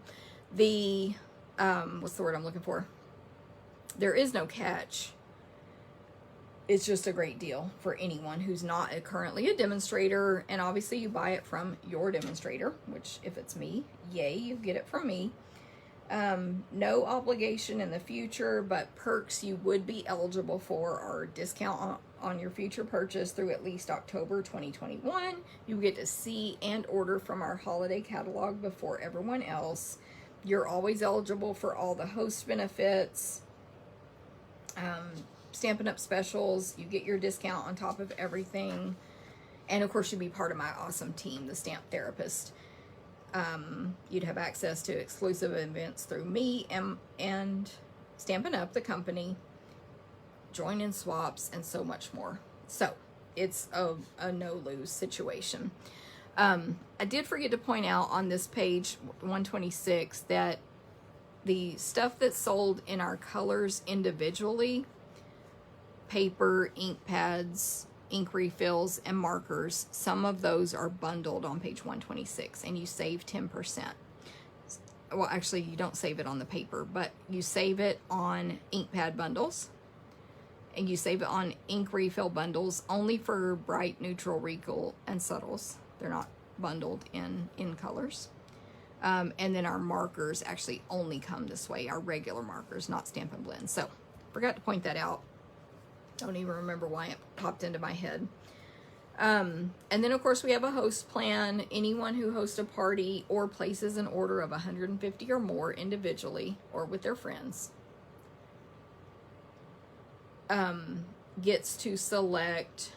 What's the word I'm looking for? There is no catch. It's just a great deal for anyone who's not currently a demonstrator. And obviously you buy it from your demonstrator, which if it's me, yay, you get it from me. No obligation in the future, but perks you would be eligible for are discount on your future purchase through at least October 2021. You get to see and order from our holiday catalog before everyone else. You're always eligible for all the host benefits. Stampin' Up Specials, you get your discount on top of everything. And of course, you'd be part of my awesome team, the Stamp Therapist. You'd have access to exclusive events through me and Stampin' Up, the company, join-in swaps, and so much more. So it's a no-lose situation. I did forget to point out on this page 126 that the stuff that's sold in our colors individually, paper, ink pads, ink refills, and markers, some of those are bundled on page 126, and you save 10%. Well, actually, you don't save it on the paper, but you save it on ink pad bundles, and you save it on ink refill bundles only for bright, neutral, regal, and subtles. They're not bundled in colors. And then our markers actually only come this way, our regular markers, not Stampin' Blend. So, forgot to point that out. Don't even remember why it popped into my head. And then, of course, we have a host plan. Anyone who hosts a party or places an order of 150 or more individually or with their friends gets to select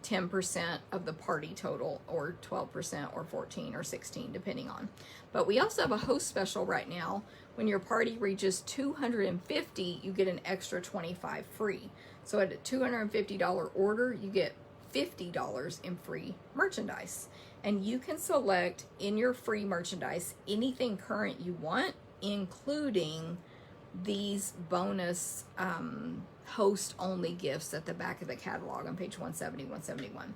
10% of the party total, or 12%, or 14, or 16, depending on. But we also have a host special right now. When your party reaches 250, you get an extra 25 free. So at a $250 order, you get $50 in free merchandise. And you can select in your free merchandise anything current you want, including these bonus host-only gifts at the back of the catalog on page 170, 171.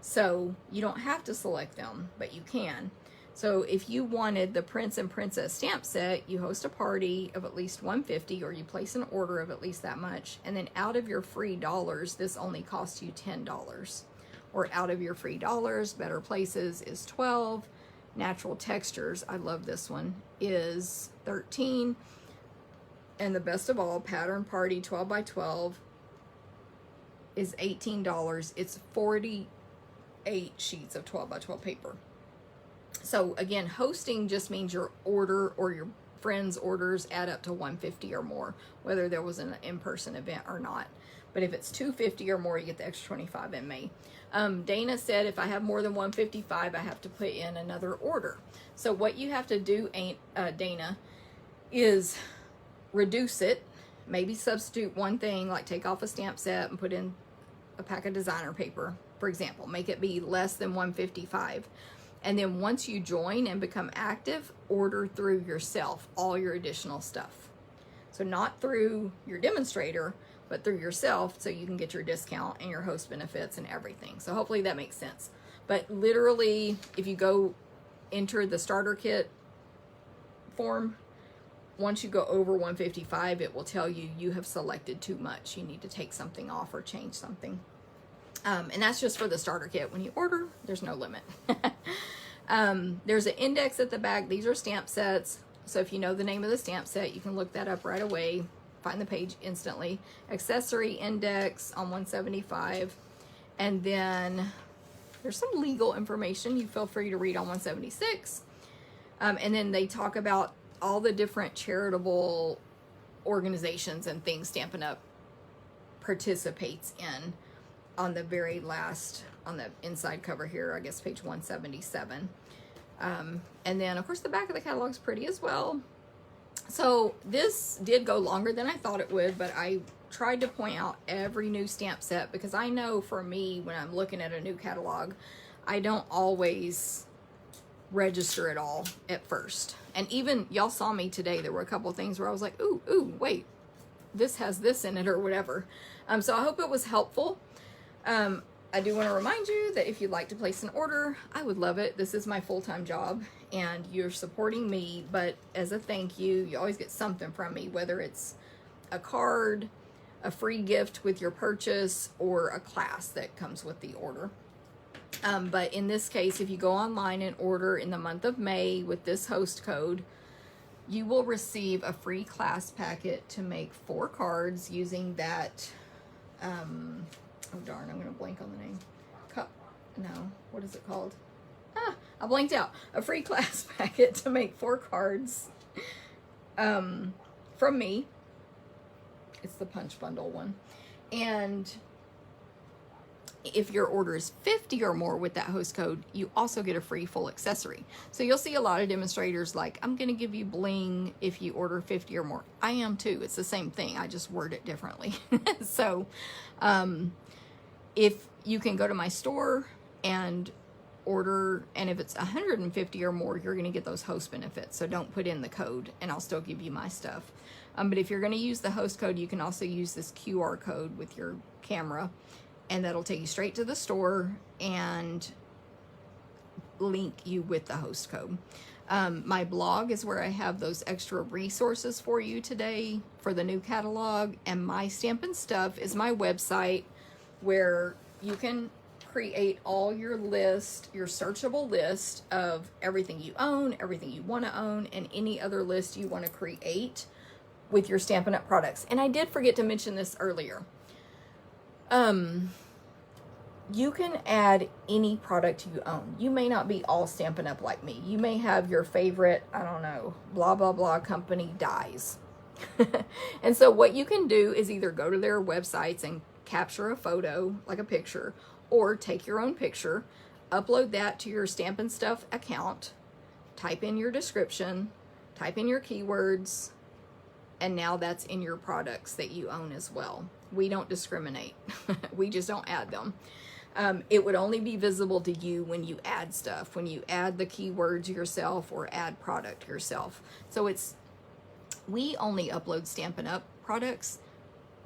So you don't have to select them, but you can. So if you wanted the Prince and Princess stamp set, you host a party of at least 150, or you place an order of at least that much, and then out of your free dollars, this only costs you $10. Or out of your free dollars, Better Places is 12, Natural Textures, I love this one, is 13, and the best of all, Pattern Party 12 by 12 is $18. It's 48 sheets of 12 by 12 paper. So again, hosting just means your order or your friends' orders add up to 150 or more, whether there was an in-person event or not. But if it's 250 or more, you get the extra 25 in May. Dana said if I have more than 155, I have to put in another order. So what you have to do, Dana, is reduce it. Maybe substitute one thing, like take off a stamp set and put in a pack of designer paper, for example. Make it be less than 155. And then once you join and become active, order through yourself all your additional stuff. So not through your demonstrator, but through yourself, so you can get your discount and your host benefits and everything. So hopefully that makes sense. But literally, if you go enter the starter kit form, once you go over 155, it will tell you you have selected too much. You need to take something off or change something. And that's just for the starter kit. When you order, there's no limit. There's an index at the back. These are stamp sets. So if you know the name of the stamp set, you can look that up right away. Find the page instantly. Accessory Index on 175. And then there's some legal information you feel free to read on 176. And then they talk about all the different charitable organizations and things Stampin' Up participates in on the very last, on the inside cover here, I guess page 177. And then of course the back of the catalog's pretty as well. So this did go longer than I thought it would, but I tried to point out every new stamp set because I know for me, when I'm looking at a new catalog, I don't always register it all at first. And even y'all saw me today, there were a couple of things where I was like, ooh, wait, this has this in it or whatever. So I hope it was helpful. I do want to remind you that if you'd like to place an order, I would love it. This is my full-time job and you're supporting me, but as a thank you, you always get something from me, whether it's a card, a free gift with your purchase, or a class that comes with the order. But in this case, if you go online and order in the month of May with this host code, you will receive a free class packet to make 4 cards using that, oh darn, I'm going to blank on the name. No, what is it called? I blanked out. A free class packet to make 4 cards from me. It's the punch bundle one. And if your order is 50 or more with that host code, you also get a free full accessory. So you'll see a lot of demonstrators like, I'm going to give you bling if you order 50 or more. I am too. It's the same thing. I just word it differently. So if you can go to my store and order, and if it's 150 or more, you're going to get those host benefits. So don't put in the code and I'll still give you my stuff. But if you're going to use the host code, you can also use this QR code with your camera, and that'll take you straight to the store and link you with the host code. My blog is where I have those extra resources for you today for the new catalog, and my Stampin' Stuff is my website where you can create all your list, your searchable list of everything you own, everything you want to own, and any other list you want to create with your Stampin' Up products. And I did forget to mention this earlier. You can add any product you own. You may not be all Stampin' Up like me. You may have your favorite, I don't know, blah, blah, blah company dies. And so what you can do is either go to their websites and capture a photo, like a picture, or take your own picture, upload that to your Stampin' Stuff account, type in your description, type in your keywords, and now that's in your products that you own as well. We don't discriminate. We just don't add them. It would only be visible to you when you add stuff, when you add the keywords yourself or add product yourself. So we only upload Stampin' Up products.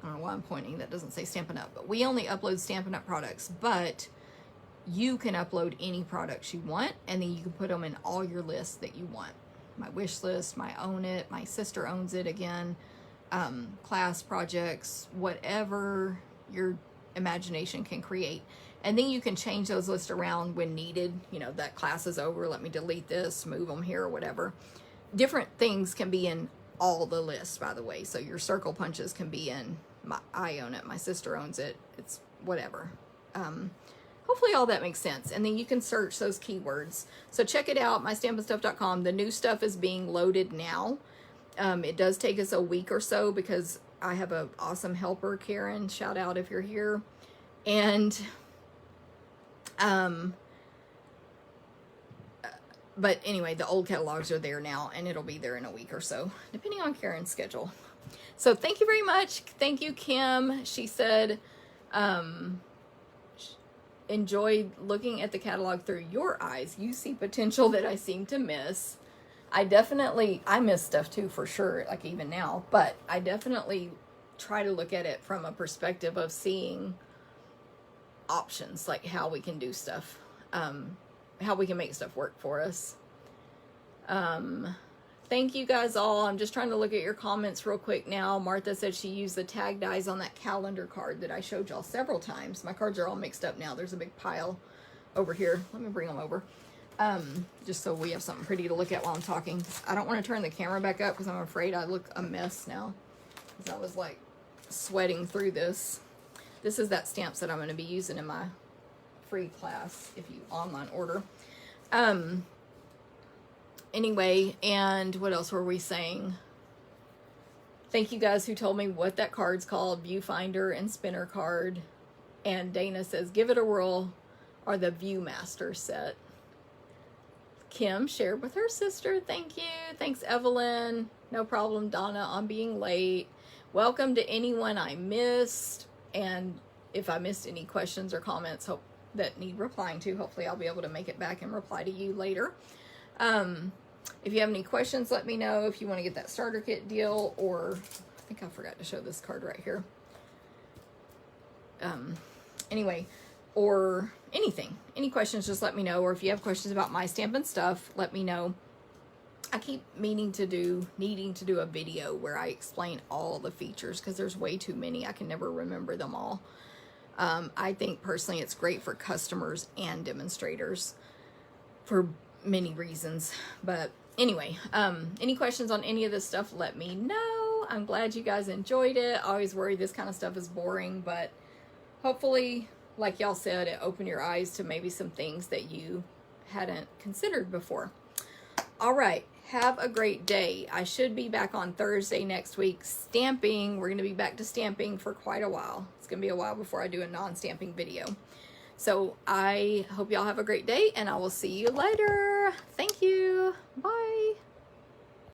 I don't know why I'm pointing, that doesn't say Stampin' Up, but we only upload Stampin' Up products, but you can upload any products you want, and then you can put them in all your lists that you want. My wish list, my own it, my sister owns it again, class projects, whatever your imagination can create. And then you can change those lists around when needed. You know, that class is over, let me delete this, move them here or whatever. Different things can be in all the lists, by the way. So your circle punches can be in, I own it, my sister owns it, it's whatever. Hopefully all that makes sense. And then you can search those keywords. So check it out, mystampinstuff.com. The new stuff is being loaded now. It does take us a week or so because I have an awesome helper, Karen. Shout out if you're here. And, but anyway, the old catalogs are there now, and it'll be there in a week or so, depending on Karen's schedule. So thank you very much. Thank you, Kim. She said, enjoyed looking at the catalog through your eyes. You see potential that I seem to miss. I miss stuff too, for sure, like even now, but I definitely try to look at it from a perspective of seeing options, like how we can do stuff, how we can make stuff work for us. Thank you guys all. I'm just trying to look at your comments real quick now. Martha said she used the tag dies on that calendar card that I showed y'all several times. My cards are all mixed up now. There's a big pile over here. Let me bring them over. Just so we have something pretty to look at while I'm talking. I don't want to turn the camera back up because I'm afraid I look a mess now, because I was like sweating through this. This is that stamp set I'm going to be using in my free class if you online order. Anyway, and what else were we saying? Thank you guys who told me what that card's called, Viewfinder and Spinner card. And Dana says, give it a whirl, or the Viewmaster set. Kim shared with her sister. Thank you. Thanks, Evelyn. No problem, Donna, on being late. Welcome to anyone I missed. And if I missed any questions or comments that need replying to, hopefully I'll be able to make it back and reply to you later. If you have any questions, let me know. If you want to get that starter kit deal, or I think I forgot to show this card right here. Anyway, or anything, any questions, just let me know. Or if you have questions about my Stampin' stuff, let me know. I keep needing to do a video where I explain all the features, because there's way too many. I can never remember them all. I think personally it's great for customers and demonstrators for many reasons. But anyway, any questions on any of this stuff, let me know. I'm glad you guys enjoyed it. I always worry this kind of stuff is boring, but hopefully, like y'all said, it opened your eyes to maybe some things that you hadn't considered before. All right, have a great day. I should be back on Thursday next week stamping. We're going to be back to stamping for quite a while. It's going to be a while before I do a non-stamping video. So I hope y'all have a great day, and I will see you later. Thank you. Bye.